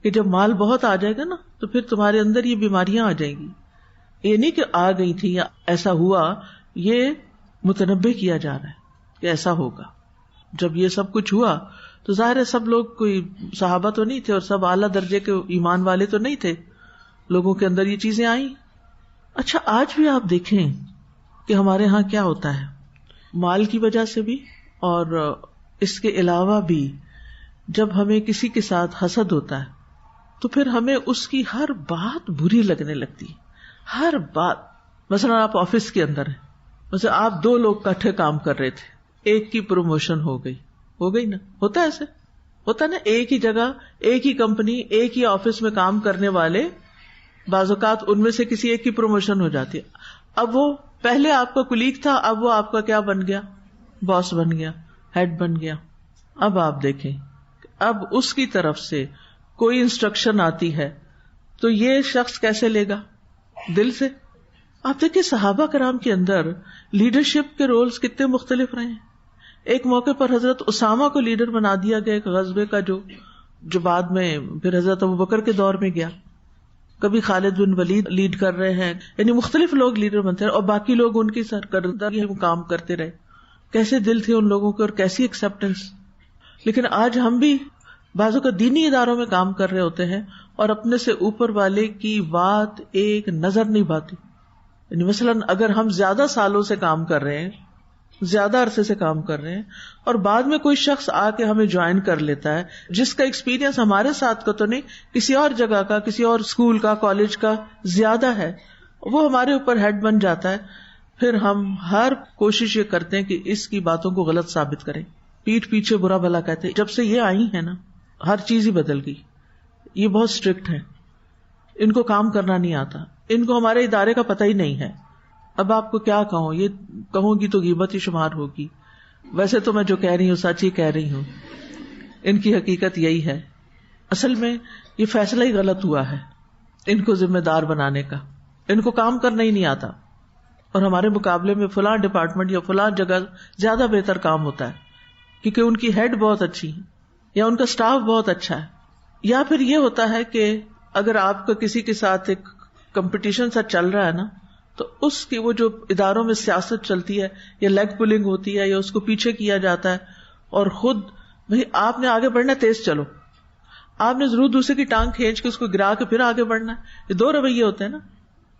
کہ جب مال بہت آ جائے گا نا تو پھر تمہارے اندر یہ بیماریاں آ جائیں گی. یہ نہیں کہ آ گئی تھی یا ایسا ہوا، یہ متنبع کیا جا رہا ہے کہ ایسا ہوگا. جب یہ سب کچھ ہوا تو ظاہر ہے سب لوگ کوئی صحابہ تو نہیں تھے اور سب اعلیٰ درجے کے ایمان والے تو نہیں تھے، لوگوں کے اندر یہ چیزیں آئیں. اچھا آج بھی آپ دیکھیں کہ ہمارے ہاں کیا ہوتا ہے، مال کی وجہ سے بھی اور اس کے علاوہ بھی جب ہمیں کسی کے ساتھ حسد ہوتا ہے تو پھر ہمیں اس کی ہر بات بری لگنے لگتی ہے. ہر بات، مثلا آپ آفس کے اندر ہیں، مثلا آپ 2 لوگ اکٹھے کام کر رہے تھے، ایک کی پروموشن ہو گئی نا، ہوتا ہے ایسے، ہوتا نا، ایک ہی جگہ ایک ہی کمپنی ایک ہی آفس میں کام کرنے والے بعض اوقات ان میں سے کسی ایک کی پروموشن ہو جاتی ہے. اب وہ پہلے آپ کا کولیگ تھا، اب وہ آپ کا کیا بن گیا؟ باس بن گیا، ہیڈ بن گیا. اب آپ دیکھیں، اب اس کی طرف سے کوئی انسٹرکشن آتی ہے تو یہ شخص کیسے لے گا؟ دل سے. آپ دیکھیں صحابہ کرام کے اندر لیڈرشپ کے رولز کتنے مختلف رہے ہیں. ایک موقع پر حضرت اسامہ کو لیڈر بنا دیا گیا ایک غزوے کا جو بعد میں پھر حضرت ابوبکر کے دور میں گیا. کبھی خالد بن ولید لیڈ کر رہے ہیں، یعنی مختلف لوگ لیڈر بنتے رہے اور باقی لوگ ان کی سرکردگی میں کام کرتے رہے. کیسے دل تھے ان لوگوں کے اور کیسی ایکسپٹینس. لیکن آج ہم بھی بعضوں کا دینی اداروں میں کام کر رہے ہوتے ہیں اور اپنے سے اوپر والے کی بات ایک نظر نہیں پاتی. یعنی مثلاً اگر ہم زیادہ سالوں سے کام کر رہے ہیں، زیادہ عرصے سے کام کر رہے ہیں اور بعد میں کوئی شخص آ کے ہمیں جوائن کر لیتا ہے جس کا ایکسپیرینس ہمارے ساتھ کا تو نہیں، کسی اور جگہ کا، کسی اور اسکول کا، کالج کا زیادہ ہے، وہ ہمارے اوپر ہیڈ بن جاتا ہے، پھر ہم ہر کوشش یہ کرتے ہیں کہ اس کی باتوں کو غلط ثابت کریں، پیٹھ پیچھے برا بھلا کہتے ہیں. جب سے یہ آئی ہے نا ہر چیز ہی بدل گئی. یہ بہت اسٹرکٹ ہے، ان کو کام کرنا نہیں آتا، ان کو ہمارے ادارے کا پتہ ہی نہیں ہے. اب آپ کو کیا کہوں، یہ کہوں گی تو غیبت ہی شمار ہوگی. ویسے تو میں جو کہہ رہی ہوں سچ ہی کہہ رہی ہوں، ان کی حقیقت یہی ہے. اصل میں یہ فیصلہ ہی غلط ہوا ہے ان کو ذمہ دار بنانے کا. ان کو کام کرنا ہی نہیں آتا اور ہمارے مقابلے میں فلاں ڈپارٹمنٹ یا فلاں جگہ زیادہ بہتر کام ہوتا ہے کیونکہ ان کی ہیڈ بہت اچھی ہے یا ان کا سٹاف بہت اچھا ہے. یا پھر یہ ہوتا ہے کہ اگر آپ کا کسی کے ساتھ ایک کمپٹیشن سا چل رہا ہے نا تو اس کی وہ جو اداروں میں سیاست چلتی ہے یا لیگ پولنگ ہوتی ہے یا اس کو پیچھے کیا جاتا ہے اور خود بھئی آپ نے آگے بڑھنا ہے، تیز چلو، آپ نے ضرور دوسرے کی ٹانگ کھینچ کے اس کو گرا کے پھر آگے بڑھنا ہے. یہ 2 رویے ہوتے ہیں نا.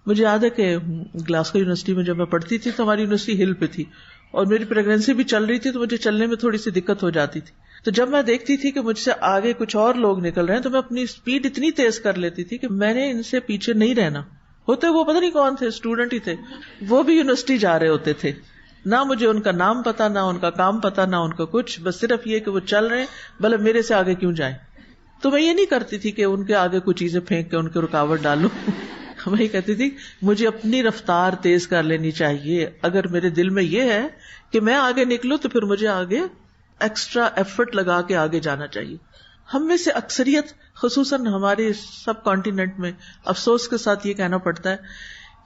مجھے یاد ہے کہ گلاسکو یونیورسٹی میں جب میں پڑھتی تھی تو ہماری یونیورسٹی ہل پہ تھی اور میری پریگنینسی بھی چل رہی تھی تو مجھے چلنے میں تھوڑی سی دقت ہو جاتی تھی. تو جب میں دیکھتی تھی کہ مجھ سے آگے کچھ اور لوگ نکل رہے ہیں تو میں اپنی اسپیڈ اتنی تیز کر لیتی تھی کہ میں نے ان سے پیچھے نہیں رہنا. ہوتے وہ پتہ نہیں کون تھے، اسٹوڈنٹ ہی تھے، وہ بھی یونیورسٹی جا رہے ہوتے تھے، نہ مجھے ان کا نام پتا، نہ ان کا کام پتا، نہ ان کا کچھ، بس صرف یہ کہ وہ چل رہے ہیں، بھلے میرے سے آگے کیوں جائیں. تو میں یہ نہیں کرتی تھی کہ ان کے آگے کوئی چیزیں پھینک کے ان کے رکاوٹ ڈالوں. میں یہ کہتی تھی مجھے اپنی رفتار تیز کر لینی چاہیے. اگر میرے دل میں یہ ہے کہ میں آگے نکلوں تو پھر مجھے آگے ایکسٹرا ایفرٹ لگا کے آگے جانا چاہیے. ہم میں سے اکثریت، خصوصاً ہمارے سب کانٹیننٹ میں افسوس کے ساتھ یہ کہنا پڑتا ہے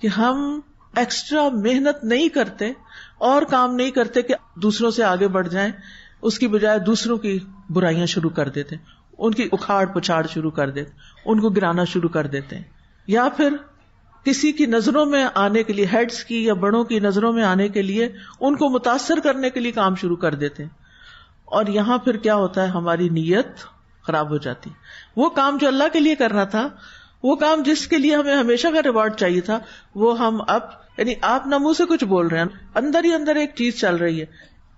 کہ ہم ایکسٹرا محنت نہیں کرتے اور کام نہیں کرتے کہ دوسروں سے آگے بڑھ جائیں، اس کی بجائے دوسروں کی برائیاں شروع کر دیتے ہیں، ان کی اکھاڑ پچھاڑ شروع کر دیتے، ان کو گرانا شروع کر دیتے ہیں، یا پھر کسی کی نظروں میں آنے کے لیے، ہیڈز کی یا بڑوں کی نظروں میں آنے کے لیے ان کو متاثر کرنے کے لیے کام شروع کر دیتے ہیں. اور یہاں پھر کیا ہوتا ہے، ہماری نیت خراب ہو جاتی. وہ کام جو اللہ کے لیے کرنا تھا، وہ کام جس کے لیے ہمیں ہمیشہ کا ریوارڈ چاہیے تھا، وہ ہم اب، یعنی آپ نہ منہ سے کچھ بول رہے ہیں، اندر ہی اندر ایک چیز چل رہی ہے،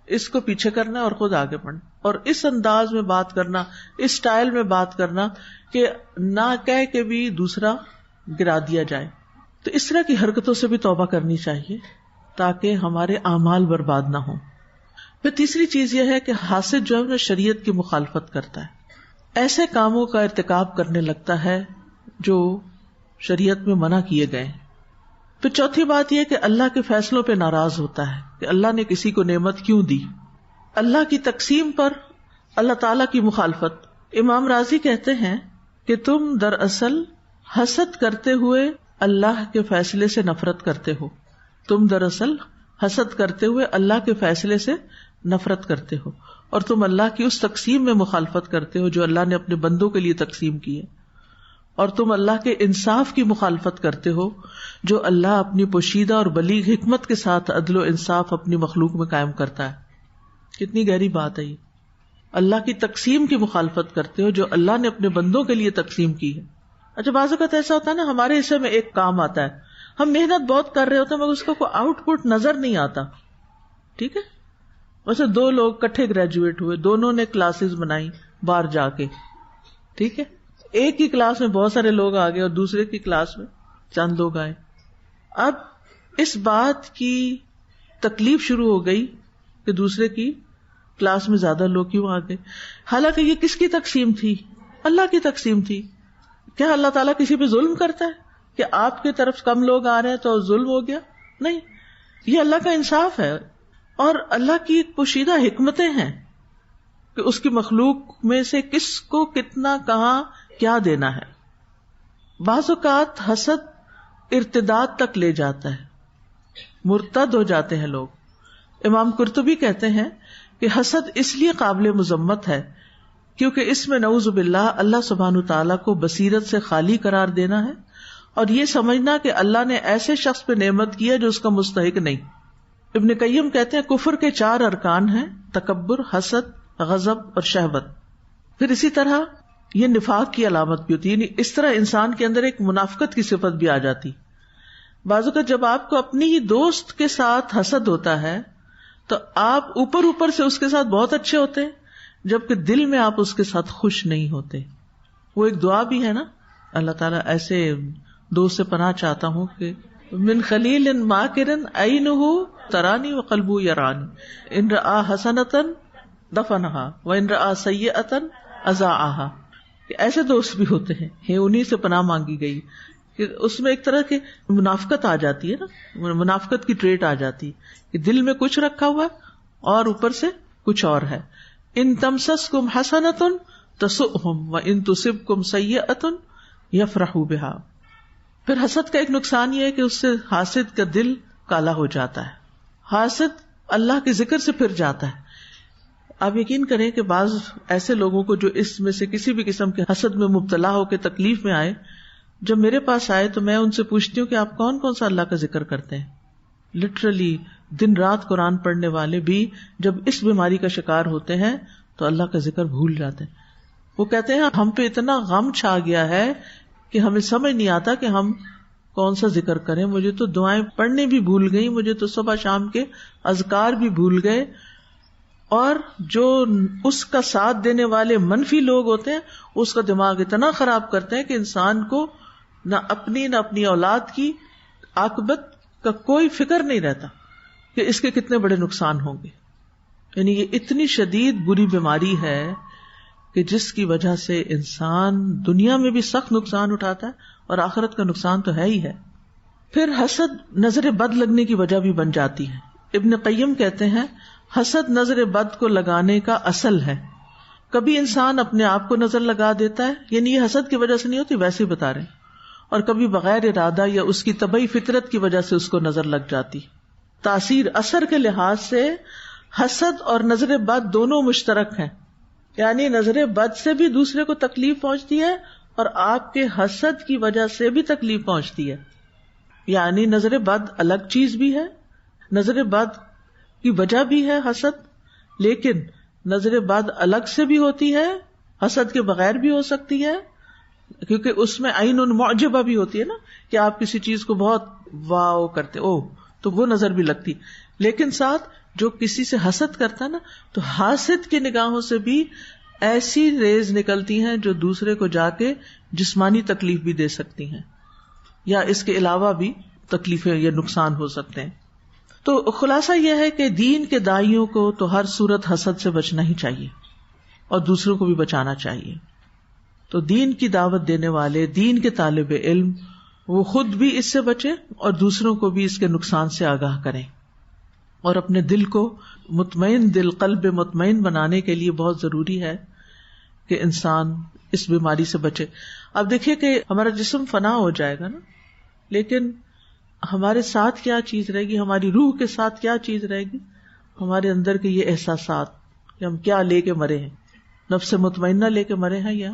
اس کو پیچھے کرنا اور خود آگے بڑھنا، اور اس انداز میں بات کرنا، اس سٹائل میں بات کرنا کہ نہ کہہ کے بھی دوسرا گرا دیا جائے. تو اس طرح کی حرکتوں سے بھی توبہ کرنی چاہیے تاکہ ہمارے اعمال برباد نہ ہوں. پھر تیسری چیز یہ ہے کہ حاسد جو ہے نا شریعت کی مخالفت کرتا ہے، ایسے کاموں کا ارتکاب کرنے لگتا ہے جو شریعت میں منع کیے گئے. پھر چوتھی بات یہ کہ اللہ کے فیصلوں پہ ناراض ہوتا ہے کہ اللہ نے کسی کو نعمت کیوں دی. اللہ کی تقسیم پر اللہ تعالی کی مخالفت. امام راضی کہتے ہیں کہ تم دراصل حسد کرتے ہوئے اللہ کے فیصلے سے نفرت کرتے ہو. تم دراصل حسد کرتے ہوئے اللہ کے فیصلے سے نفرت کرتے ہو. اور تم اللہ کی اس تقسیم میں مخالفت کرتے ہو جو اللہ نے اپنے بندوں کے لیے تقسیم کی ہے، اور تم اللہ کے انصاف کی مخالفت کرتے ہو جو اللہ اپنی پوشیدہ اور بلیغ حکمت کے ساتھ عدل و انصاف اپنی مخلوق میں قائم کرتا ہے۔ کتنی گہری بات ہے یہ، اللہ کی تقسیم کی مخالفت کرتے ہو جو اللہ نے اپنے بندوں کے لیے تقسیم کی ہے۔ اچھا، بعض اوقات ایسا ہوتا ہے نا، ہمارے حصے میں ایک کام آتا ہے، ہم محنت بہت کر رہے ہوتے ہیں مگر اس کا کوئی آؤٹ پٹ نظر نہیں آتا، ٹھیک ہے، ویسے دو لوگ کٹھے گریجویٹ ہوئے، دونوں نے کلاسز بنائی باہر جا کے، ٹھیک ہے، ایک ہی کلاس میں بہت سارے لوگ آ گئے اور دوسرے کی کلاس میں چند لوگ آئے۔ اب اس بات کی تکلیف شروع ہو گئی کہ دوسرے کی کلاس میں زیادہ لوگ کیوں آ گئے، حالانکہ یہ کس کی تقسیم تھی؟ اللہ کی تقسیم تھی۔ کیا اللہ تعالیٰ کسی پہ ظلم کرتا ہے کہ آپ کی طرف کم لوگ آ رہے ہیں تو ظلم ہو گیا؟ نہیں، یہ اللہ کا انصاف ہے، اور اللہ کی پوشیدہ حکمتیں ہیں کہ اس کی مخلوق میں سے کس کو کتنا کہاں کیا دینا ہے۔ بعض اوقات حسد ارتداد تک لے جاتا ہے، مرتد ہو جاتے ہیں لوگ۔ امام قرطبی کہتے ہیں کہ حسد اس لیے قابل مذمت ہے کیونکہ اس میں نعوذ باللہ اللہ سبحانہ تعالیٰ کو بصیرت سے خالی قرار دینا ہے اور یہ سمجھنا کہ اللہ نے ایسے شخص پہ نعمت کی ہے جو اس کا مستحق نہیں۔ ابن قیم کہتے ہیں کفر کے 4 ارکان ہیں، تکبر، حسد، غضب اور شہوت۔ پھر اسی طرح یہ نفاق کی علامت بھی ہوتی ہے، یعنی اس طرح انسان کے اندر ایک منافقت کی صفت بھی آ جاتی۔ بعض اوقات جب آپ کو اپنی ہی دوست کے ساتھ حسد ہوتا ہے تو آپ اوپر سے اس کے ساتھ بہت اچھے ہوتے ہیں جبکہ دل میں آپ اس کے ساتھ خوش نہیں ہوتے۔ وہ ایک دعا بھی ہے نا، اللہ تعالیٰ ایسے دوست سے پناہ چاہتا ہوں کہ من خلیل ماکر عینہ ترانی وقلبہ یرانی ان رآ حسنۃ دفنہا وان رآ سیئۃ اذاعہا۔ ایسے دوست بھی ہوتے ہیں، انہی سے پناہ مانگی گئی کہ اس میں ایک طرح کی منافقت آ جاتی ہے نا، منافقت کی ٹریٹ آ جاتی ہے کہ دل میں کچھ رکھا ہوا اور اوپر سے کچھ اور ہے۔ ان تمسسکم حسنۃ تسؤہم وان تصبکم سیئۃ یفرحوا بہا۔ پھر حسد کا ایک نقصان یہ ہے کہ اس سے حاسد کا دل کالا ہو جاتا ہے، حاسد اللہ کے ذکر سے پھر جاتا ہے۔ آپ یقین کریں کہ بعض ایسے لوگوں کو جو اس میں سے کسی بھی قسم کے حسد میں مبتلا ہو کے تکلیف میں آئے، جب میرے پاس آئے تو میں ان سے پوچھتی ہوں کہ آپ کون کون سا اللہ کا ذکر کرتے ہیں۔ لٹرلی دن رات قرآن پڑھنے والے بھی جب اس بیماری کا شکار ہوتے ہیں تو اللہ کا ذکر بھول جاتے ہیں۔ وہ کہتے ہیں ہم پہ اتنا غم چھا گیا ہے کہ ہمیں سمجھ نہیں آتا کہ ہم کون سا ذکر کریں، مجھے تو دعائیں پڑھنے بھی بھول گئی، مجھے تو صبح شام کے اذکار بھی بھول گئے، اور جو اس کا ساتھ دینے والے منفی لوگ ہوتے ہیں اس کا دماغ اتنا خراب کرتے ہیں کہ انسان کو نہ اپنی نہ اپنی اولاد کی عاقبت کا کوئی فکر نہیں رہتا کہ اس کے کتنے بڑے نقصان ہوں گے۔ یعنی یہ اتنی شدید بری بیماری ہے کہ جس کی وجہ سے انسان دنیا میں بھی سخت نقصان اٹھاتا ہے اور آخرت کا نقصان تو ہے ہی ہے۔ پھر حسد نظر بد لگنے کی وجہ بھی بن جاتی ہے۔ ابن قیم کہتے ہیں حسد نظر بد کو لگانے کا اصل ہے۔ کبھی انسان اپنے آپ کو نظر لگا دیتا ہے، یعنی یہ حسد کی وجہ سے نہیں ہوتی، ویسے ہی بتا رہے ہیں، اور کبھی بغیر ارادہ یا اس کی طبعی فطرت کی وجہ سے اس کو نظر لگ جاتی۔ تاثیر اثر کے لحاظ سے حسد اور نظر بد دونوں مشترک ہیں، یعنی نظر بد سے بھی دوسرے کو تکلیف پہنچتی ہے اور آپ کے حسد کی وجہ سے بھی تکلیف پہنچتی ہے۔ یعنی نظر بد الگ چیز بھی ہے، نظر بد کی وجہ بھی ہے حسد، لیکن نظر بد الگ سے بھی ہوتی ہے، حسد کے بغیر بھی ہو سکتی ہے، کیونکہ اس میں عین معجبہ بھی ہوتی ہے نا، کہ آپ کسی چیز کو بہت واو کرتے تو وہ نظر بھی لگتی، لیکن ساتھ جو کسی سے حسد کرتا ہے نا تو حاسد کی نگاہوں سے بھی ایسی ریز نکلتی ہیں جو دوسرے کو جا کے جسمانی تکلیف بھی دے سکتی ہیں، یا اس کے علاوہ بھی تکلیفیں یا نقصان ہو سکتے ہیں۔ تو خلاصہ یہ ہے کہ دین کے داعیوں کو تو ہر صورت حسد سے بچنا ہی چاہیے اور دوسروں کو بھی بچانا چاہیے۔ تو دین کی دعوت دینے والے، دین کے طالب علم، وہ خود بھی اس سے بچے اور دوسروں کو بھی اس کے نقصان سے آگاہ کریں، اور اپنے دل کو مطمئن دل، قلب مطمئن بنانے کے لیے بہت ضروری ہے کہ انسان اس بیماری سے بچے۔ اب دیکھیے کہ ہمارا جسم فنا ہو جائے گا نا، لیکن ہمارے ساتھ کیا چیز رہے گی، ہماری روح کے ساتھ کیا چیز رہے گی، ہمارے اندر کے یہ احساسات، کہ ہم کیا لے کے مرے ہیں، نفس مطمئنہ لے کے مرے ہیں یا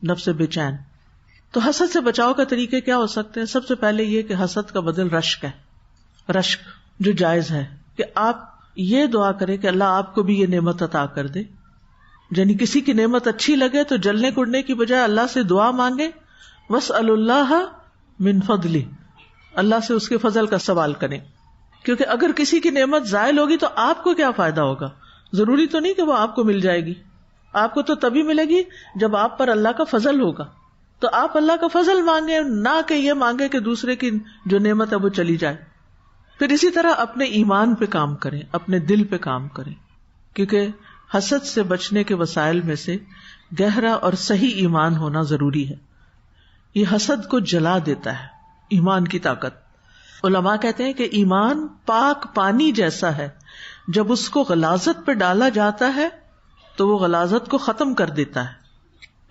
نفس بے چین. تو حسد سے بچاؤ کا طریقے کیا ہو سکتے ہیں؟ سب سے پہلے یہ کہ حسد کا بدل رشک ہے، رشک جو جائز ہے، کہ آپ یہ دعا کریں کہ اللہ آپ کو بھی یہ نعمت عطا کر دے. یعنی کسی کی نعمت اچھی لگے تو جلنے کڑنے کی بجائے اللہ سے دعا مانگے، واسأل اللہ من فضلہ، اللہ سے اس کے فضل کا سوال کریں. کیونکہ اگر کسی کی نعمت زائل ہوگی تو آپ کو کیا فائدہ ہوگا؟ ضروری تو نہیں کہ وہ آپ کو مل جائے گی، آپ کو تو تبھی ملے گی جب آپ پر اللہ کا فضل ہوگا. تو آپ اللہ کا فضل مانگے، نہ کہ یہ مانگے کہ دوسرے کی جو نعمت ہے وہ چلی جائے. پھر اسی طرح اپنے ایمان پہ کام کریں، اپنے دل پہ کام کریں، کیونکہ حسد سے بچنے کے وسائل میں سے گہرا اور صحیح ایمان ہونا ضروری ہے. یہ حسد کو جلا دیتا ہے، ایمان کی طاقت. علماء کہتے ہیں کہ ایمان پاک پانی جیسا ہے، جب اس کو غلاظت پہ ڈالا جاتا ہے تو وہ غلاظت کو ختم کر دیتا ہے.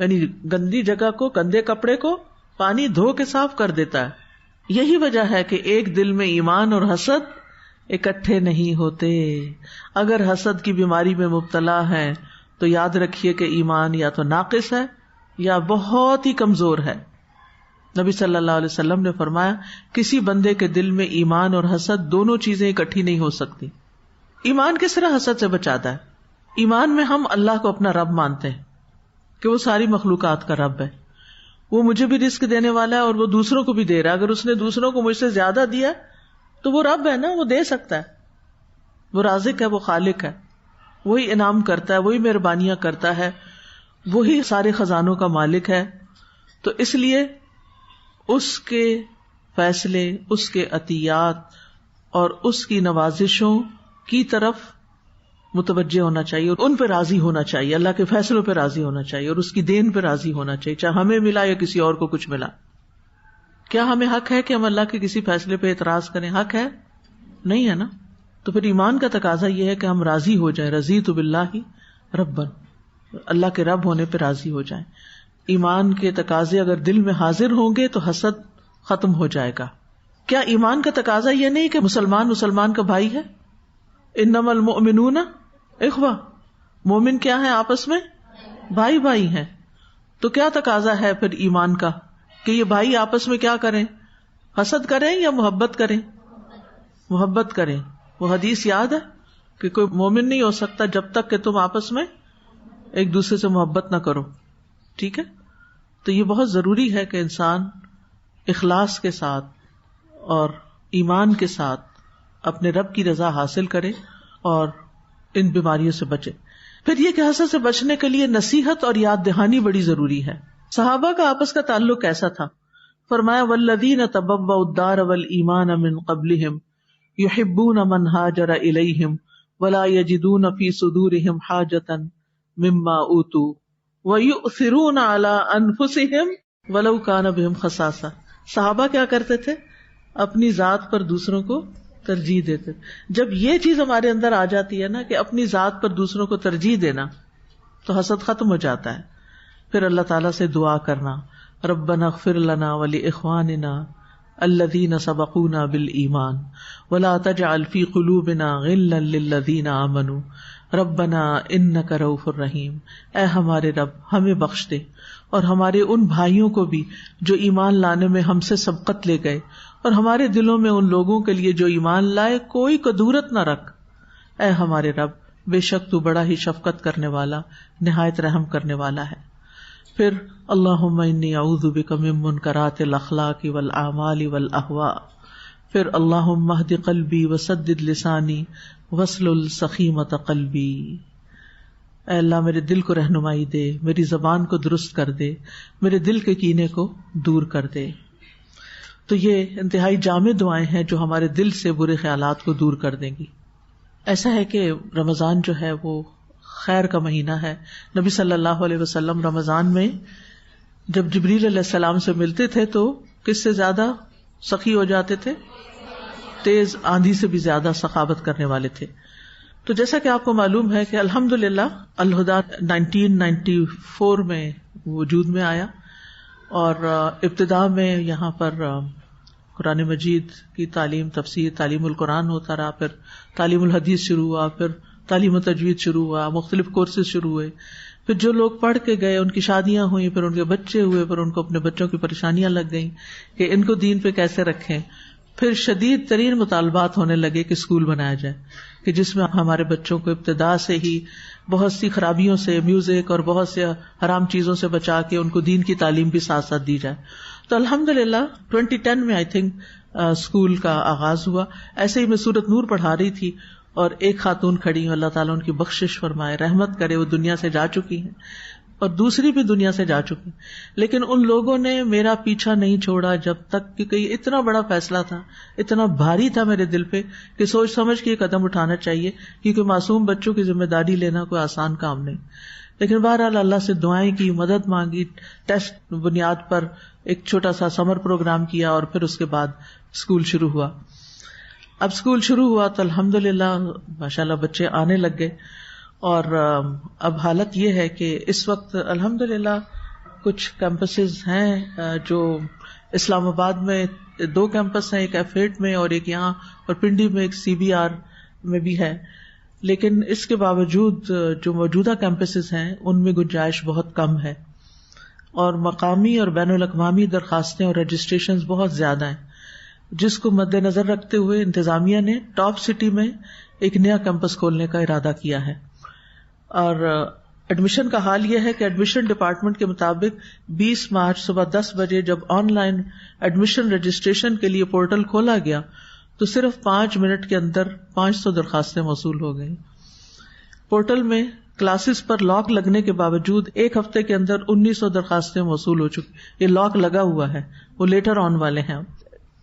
یعنی گندی جگہ کو، گندے کپڑے کو پانی دھو کے صاف کر دیتا ہے. یہی وجہ ہے کہ ایک دل میں ایمان اور حسد اکٹھے نہیں ہوتے. اگر حسد کی بیماری میں مبتلا ہیں تو یاد رکھیے کہ ایمان یا تو ناقص ہے یا بہت ہی کمزور ہے. نبی صلی اللہ علیہ وسلم نے فرمایا کسی بندے کے دل میں ایمان اور حسد دونوں چیزیں اکٹھی نہیں ہو سکتی. ایمان کس طرح حسد سے بچاتا ہے؟ ایمان میں ہم اللہ کو اپنا رب مانتے ہیں کہ وہ ساری مخلوقات کا رب ہے، وہ مجھے بھی رزق دینے والا ہے اور وہ دوسروں کو بھی دے رہا ہے. اگر اس نے دوسروں کو مجھ سے زیادہ دیا تو وہ رب ہے نا، وہ دے سکتا ہے، وہ رازق ہے، وہ خالق ہے، وہی انعام کرتا ہے، وہی مہربانیاں کرتا ہے، وہی سارے خزانوں کا مالک ہے. تو اس لیے اس کے فیصلے، اس کے عطیات اور اس کی نوازشوں کی طرف متوجہ ہونا چاہیے اور ان پہ راضی ہونا چاہیے، اللہ کے فیصلوں پہ راضی ہونا چاہیے اور اس کی دین پہ راضی ہونا چاہیے، چاہے ہمیں ملا یا کسی اور کو کچھ ملا. کیا ہمیں حق ہے کہ ہم اللہ کے کسی فیصلے پہ اعتراض کریں؟ حق ہے؟ نہیں ہے نا. تو پھر ایمان کا تقاضا یہ ہے کہ ہم راضی ہو جائیں، رضیت باللہ ربًا، اللہ کے رب ہونے پہ راضی ہو جائیں. ایمان کے تقاضے اگر دل میں حاضر ہوں گے تو حسد ختم ہو جائے گا. کیا ایمان کا تقاضا یہ نہیں کہ مسلمان کا بھائی ہے؟ انما المؤمنون اخوہ، مومن کیا ہے؟ آپس میں بھائی بھائی ہیں. تو کیا تقاضا ہے پھر ایمان کا کہ یہ بھائی آپس میں کیا کریں؟ حسد کریں یا محبت کریں؟ محبت کریں. وہ حدیث یاد ہے کہ کوئی مومن نہیں ہو سکتا جب تک کہ تم آپس میں ایک دوسرے سے محبت نہ کرو. ٹھیک ہے. تو یہ بہت ضروری ہے کہ انسان اخلاص کے ساتھ اور ایمان کے ساتھ اپنے رب کی رضا حاصل کرے اور ان بیماریوں سے بچے. پھر یہ کہ حسد سے بچنے کے لیے نصیحت اور یاد دہانی بڑی ضروری ہے. صحابہ کا آپس کا تعلق کیسا تھا؟ فرمایا والذین تبوؤا الدار والایمان من قبلہم یحبون من ہاجر الیہم ولا یجدون فی صدورہم حاجۃ مما اوتوا وَيُؤْثِرُونَ عَلَىٰ أَنفُسِهِمْ وَلَوْ كَانَ بِهِمْ خَصَاصَةٌ. صحابہ کیا کرتے تھے؟ اپنی ذات پر دوسروں کو ترجیح دیتے. جب یہ چیز ہمارے اندر آ جاتی ہے نا کہ اپنی ذات پر دوسروں کو ترجیح دینا، تو حسد ختم ہو جاتا ہے. پھر اللہ تعالیٰ سے دعا کرنا، ربنا اغفر لنا ولاخواننا الذین سبقونا بالایمان ولا تجعل فی قلوبنا غلا للذین آمنوا ربنا انک رؤوف الرحیم. اے ہمارے رب ہمیں بخش دے اور ہمارے ان بھائیوں کو بھی جو ایمان لانے میں ہم سے سبقت لے گئے، اور ہمارے دلوں میں ان لوگوں کے لیے جو ایمان لائے کوئی کدورت نہ رکھ. اے ہمارے رب بے شک تو بڑا ہی شفقت کرنے والا، نہایت رحم کرنے والا ہے. پھر اللہم انی اعوذ بک من منکرات الاخلاق والاعمال والاہواء. پھر اللہم اہد قلبی وسدد لسانی واسلل سخیمۃ قلبی. اے اللہ میرے دل کو رہنمائی دے، میری زبان کو درست کر دے، میرے دل کے کینے کو دور کر دے. تو یہ انتہائی جامع دعائیں ہیں جو ہمارے دل سے برے خیالات کو دور کر دیں گی. ایسا ہے کہ رمضان جو ہے وہ خیر کا مہینہ ہے. نبی صلی اللہ علیہ وسلم رمضان میں جب جبریل علیہ السلام سے ملتے تھے تو کس سے زیادہ سخی ہو جاتے تھے؟ تیز آندھی سے بھی زیادہ سخاوت کرنے والے تھے. تو جیسا کہ آپ کو معلوم ہے کہ الحمدللہ الہدیٰ 1994 میں وجود میں آیا، اور ابتدا میں یہاں پر قرآن مجید کی تعلیم، تفسیر، تعلیم القرآن ہوتا رہا، پھر تعلیم الحدیث شروع ہوا، پھر تعلیم و تجوید شروع ہوا، مختلف کورسز شروع ہوئے، پھر جو لوگ پڑھ کے گئے ان کی شادیاں ہوئیں، پھر ان کے بچے ہوئے، پھر ان کو اپنے بچوں کی پریشانیاں لگ گئیں کہ ان کو دین پہ کیسے رکھیں، پھر شدید ترین مطالبات ہونے لگے کہ اسکول بنایا جائے کہ جس میں ہمارے بچوں کو ابتدا سے ہی بہت سی خرابیوں سے، میوزک اور بہت سے حرام چیزوں سے بچا کے ان کو دین کی تعلیم بھی ساتھ ساتھ دی جائے. تو الحمدللہ 2010 میں آئی تھنک اسکول کا آغاز ہوا. ایسے ہی میں سورۃ نور پڑھا رہی تھی اور ایک خاتون کھڑی، اللہ تعالیٰ ان کی بخشش فرمائے، رحمت کرے، وہ دنیا سے جا چکی ہیں اور دوسری بھی دنیا سے جا چکی، لیکن ان لوگوں نے میرا پیچھا نہیں چھوڑا جب تک، کیونکہ یہ اتنا بڑا فیصلہ تھا، اتنا بھاری تھا میرے دل پہ کہ سوچ سمجھ کے یہ قدم اٹھانا چاہیے، کیونکہ معصوم بچوں کی ذمہ داری لینا کوئی آسان کام نہیں. لیکن بہرحال اللہ سے دعائیں کی، مدد مانگی، ٹیسٹ بنیاد پر ایک چھوٹا سا سمر پروگرام کیا اور پھر اس کے بعد اسکول شروع ہوا. اب اسکول شروع ہوا تو الحمدللہ ماشاءاللہ بچے آنے لگ گئے، اور اب حالت یہ ہے کہ اس وقت الحمدللہ کچھ کیمپسز ہیں جو اسلام آباد میں 2 کیمپس ہیں، ایک F8 میں اور ایک یہاں، اور پنڈی میں ایک CBR میں بھی ہے. لیکن اس کے باوجود جو موجودہ کیمپسز ہیں ان میں گنجائش بہت کم ہے، اور مقامی اور بین الاقوامی درخواستیں اور رجسٹریشنز بہت زیادہ ہیں، جس کو مد نظر رکھتے ہوئے انتظامیہ نے ٹاپ سٹی میں ایک نیا کیمپس کھولنے کا ارادہ کیا ہے. اور ایڈمیشن کا حال یہ ہے کہ ایڈمیشن ڈپارٹمنٹ کے مطابق 20 مارچ صبح 10 بجے جب آن لائن ایڈمیشن رجسٹریشن کے لیے پورٹل کھولا گیا تو صرف 5 منٹ کے اندر 500 درخواستیں موصول ہو گئیں. پورٹل میں کلاسز پر لاک لگنے کے باوجود ایک ہفتے کے اندر 1900 درخواستیں موصول ہو چکی. یہ لاک لگا ہوا ہے، وہ لیٹر آن والے ہیں.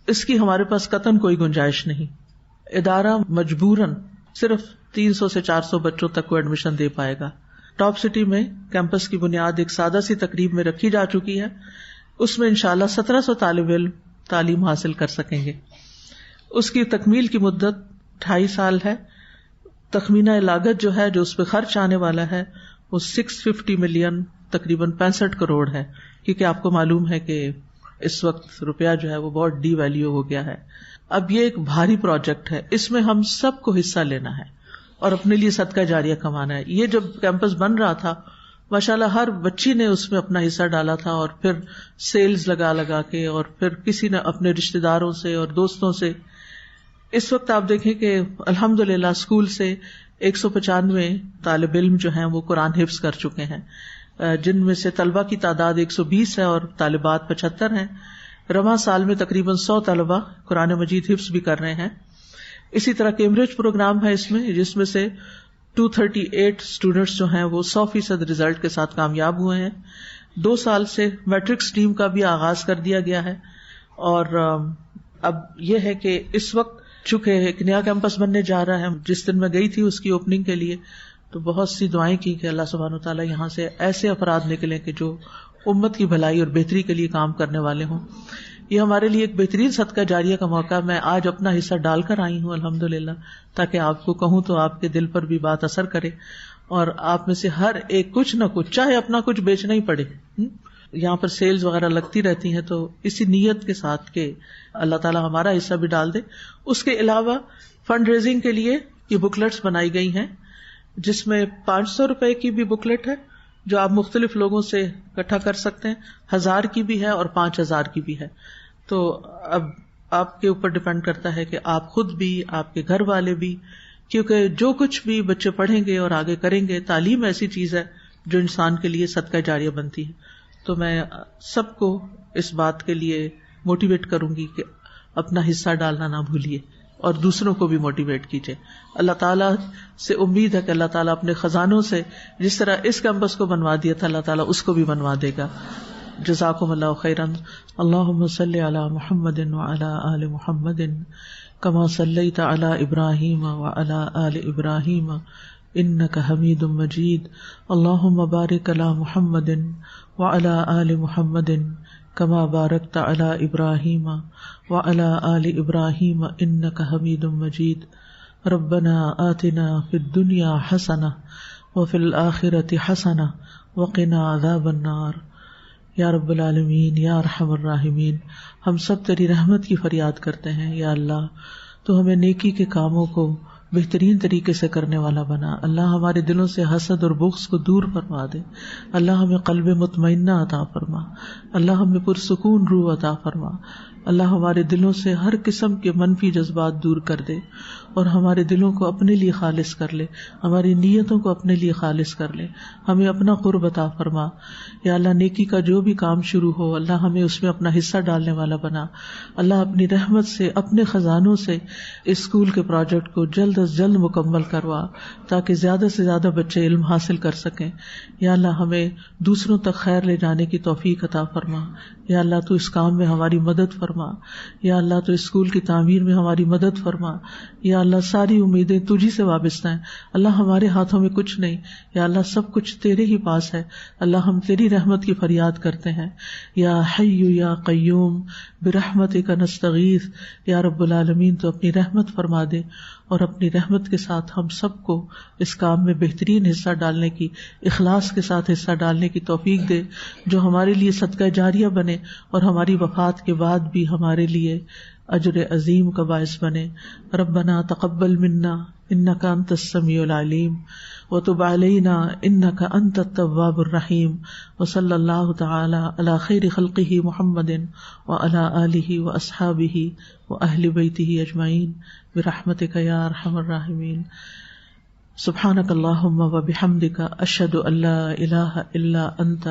اس کی ہمارے پاس قطعاً کوئی گنجائش نہیں. ادارہ مجبوراً صرف 300 سے 400 بچوں تک کو ایڈمیشن دے پائے گا. ٹاپ سٹی میں کیمپس کی بنیاد ایک سادہ سی تقریب میں رکھی جا چکی ہے، اس میں انشاءاللہ 1700 طالب علم تعلیم حاصل کر سکیں گے. اس کی تکمیل کی مدت 2.5 سال ہے. تخمینہ لاگت جو ہے جو اس پہ خرچ آنے والا ہے وہ 650 ملین، تقریباً 65 کروڑ ہے، کیونکہ آپ کو معلوم ہے کہ اس وقت روپیہ جو ہے وہ بہت ڈی ویلیو ہو گیا ہے. اب یہ ایک بھاری پروجیکٹ ہے، اس میں ہم سب کو حصہ لینا ہے اور اپنے لیے صدقہ جاریہ کمانا ہے. یہ جب کیمپس بن رہا تھا ماشاءاللہ ہر بچی نے اس میں اپنا حصہ ڈالا تھا، اور پھر سیلز لگا کے، اور پھر کسی نے اپنے رشتہ داروں سے اور دوستوں سے. اس وقت آپ دیکھیں کہ الحمدللہ اسکول سے 195 طالب علم جو ہیں وہ قرآن حفظ کر چکے ہیں، جن میں سے طلبہ کی تعداد 120 ہے اور طالبات 75 ہیں. رواں سال میں تقریباً 100 طلبہ قرآن مجید حفظ بھی کر رہے ہیں. اسی طرح کیمبرج پروگرام ہے اس میں، جس میں سے 238 اسٹوڈینٹس جو ہیں وہ 100% ریزلٹ کے ساتھ کامیاب ہوئے ہیں. 2 سال سے میٹرک اسٹریم کا بھی آغاز کر دیا گیا ہے. اور اب یہ ہے کہ اس وقت چونکہ ایک نیا کیمپس بننے جا رہا ہے، جس دن میں گئی تھی اس کی اوپننگ کے لیے تو بہت سی دعائیں کی کہ اللہ سبحانہ وتعالیٰ یہاں سے ایسے افراد نکلیں کہ جو امت کی بھلائی اور بہتری کے لیے کام کرنے والے ہوں. یہ ہمارے لیے ایک بہترین صدقہ جاریہ کا موقع. میں آج اپنا حصہ ڈال کر آئی ہوں الحمدللہ، تاکہ آپ کو کہوں تو آپ کے دل پر بھی بات اثر کرے، اور آپ میں سے ہر ایک کچھ نہ کچھ، چاہے اپنا کچھ بیچنا ہی پڑے. یہاں پر سیلز وغیرہ لگتی رہتی ہیں، تو اسی نیت کے ساتھ کہ اللہ تعالیٰ ہمارا حصہ بھی ڈال دے. اس کے علاوہ فنڈ ریزنگ کے لیے یہ بکلیٹس بنائی گئی ہیں، جس میں 500 روپے کی بھی بکلیٹ ہے جو آپ مختلف لوگوں سے اکٹھا کر سکتے ہیں، 1000 کی بھی ہے اور 5000 کی بھی ہے. تو اب آپ کے اوپر ڈپینڈ کرتا ہے کہ آپ خود بھی، آپ کے گھر والے بھی، کیونکہ جو کچھ بھی بچے پڑھیں گے اور آگے کریں گے، تعلیم ایسی چیز ہے جو انسان کے لیے صدقہ جاریہ بنتی ہے. تو میں سب کو اس بات کے لیے موٹیویٹ کروں گی کہ اپنا حصہ ڈالنا نہ بھولیے اور دوسروں کو بھی موٹیویٹ کیجیے. اللہ تعالیٰ سے امید ہے کہ اللہ تعالیٰ اپنے خزانوں سے جس طرح اس کیمپس کو بنوا دیا تھا، اللہ تعالیٰ اس کو بھی بنوا دے گا. جزاکم اللہ خیرا. اللہم صلی علی محمد وعلی آل محمد کما صلیت علی ابراہیم وعلی آل ابراہیم انک حمید مجید. اللہم بارک علی محمد وعلی آل محمد کما بارکت علی ابراہیم وعلی آل ابراہیم انک حمید مجید. ربنا آتنا فی الدنیا حسنہ وفی الآخرۃ حسنہ وقنا عذاب النار. یا رب العالمین، یا ارحم الراحمین، ہم سب تیری رحمت کی فریاد کرتے ہیں. یا اللہ تو ہمیں نیکی کے کاموں کو بہترین طریقے سے کرنے والا بنا. اللہ ہمارے دلوں سے حسد اور بغض کو دور فرما دے. اللہ ہمیں قلب مطمئنہ عطا فرما. اللہ ہمیں پرسکون روح عطا فرما. اللہ ہمارے دلوں سے ہر قسم کے منفی جذبات دور کر دے اور ہمارے دلوں کو اپنے لیے خالص کر لے, ہماری نیتوں کو اپنے لیے خالص کر لے. ہمیں اپنا قرب عطا فرما. یا اللہ نیکی کا جو بھی کام شروع ہو اللہ ہمیں اس میں اپنا حصہ ڈالنے والا بنا. اللہ اپنی رحمت سے اپنے خزانوں سے اسکول کے پروجیکٹ کو جلد از جلد مکمل کروا تاکہ زیادہ سے زیادہ بچے علم حاصل کر سکیں. یا اللہ ہمیں دوسروں تک خیر لے جانے کی توفیق عطا فرما. یا اللہ تو اس کام میں ہماری مدد فرما. یا اللہ تو اسکول کی تعمیر میں ہماری مدد فرما. یا اللہ ساری امیدیں تجھی سے وابستہ ہیں. اللہ ہمارے ہاتھوں میں کچھ نہیں. یا اللہ سب کچھ تیرے ہی پاس ہے. اللہ ہم تیری رحمت کی فریاد کرتے ہیں. یا حی یا قیوم برحمتک نستغیث. یا رب العالمین تو اپنی رحمت فرما دے اور اپنی رحمت کے ساتھ ہم سب کو اس کام میں بہترین حصہ ڈالنے کی, اخلاص کے ساتھ حصہ ڈالنے کی توفیق دے جو ہمارے لیے صدقہ جاریہ بنے اور ہماری وفات کے بعد بھی ہمارے لیے اجر عظیم کا باعث بنے. ربنا تقبل منا انک انت السمیع العلیم وتب علینا انک انت التواب الرحیم. وصلی اللہ تعالی علی خیر خلقہ محمد وعلی آلہ واصحابہ واہل بیتہ اجمعین برحمتک یا ارحم الراحمین. سبحانک اللہم وبحمدک اشہد ان لا الہ الا انت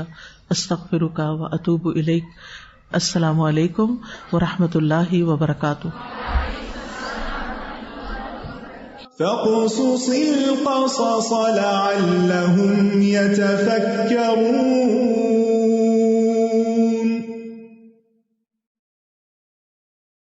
استغفرک واتوب الیک. السلام علیکم ورحمۃ اللہ وبرکاتہ. فاقصص القصص لعلهم يتفكرون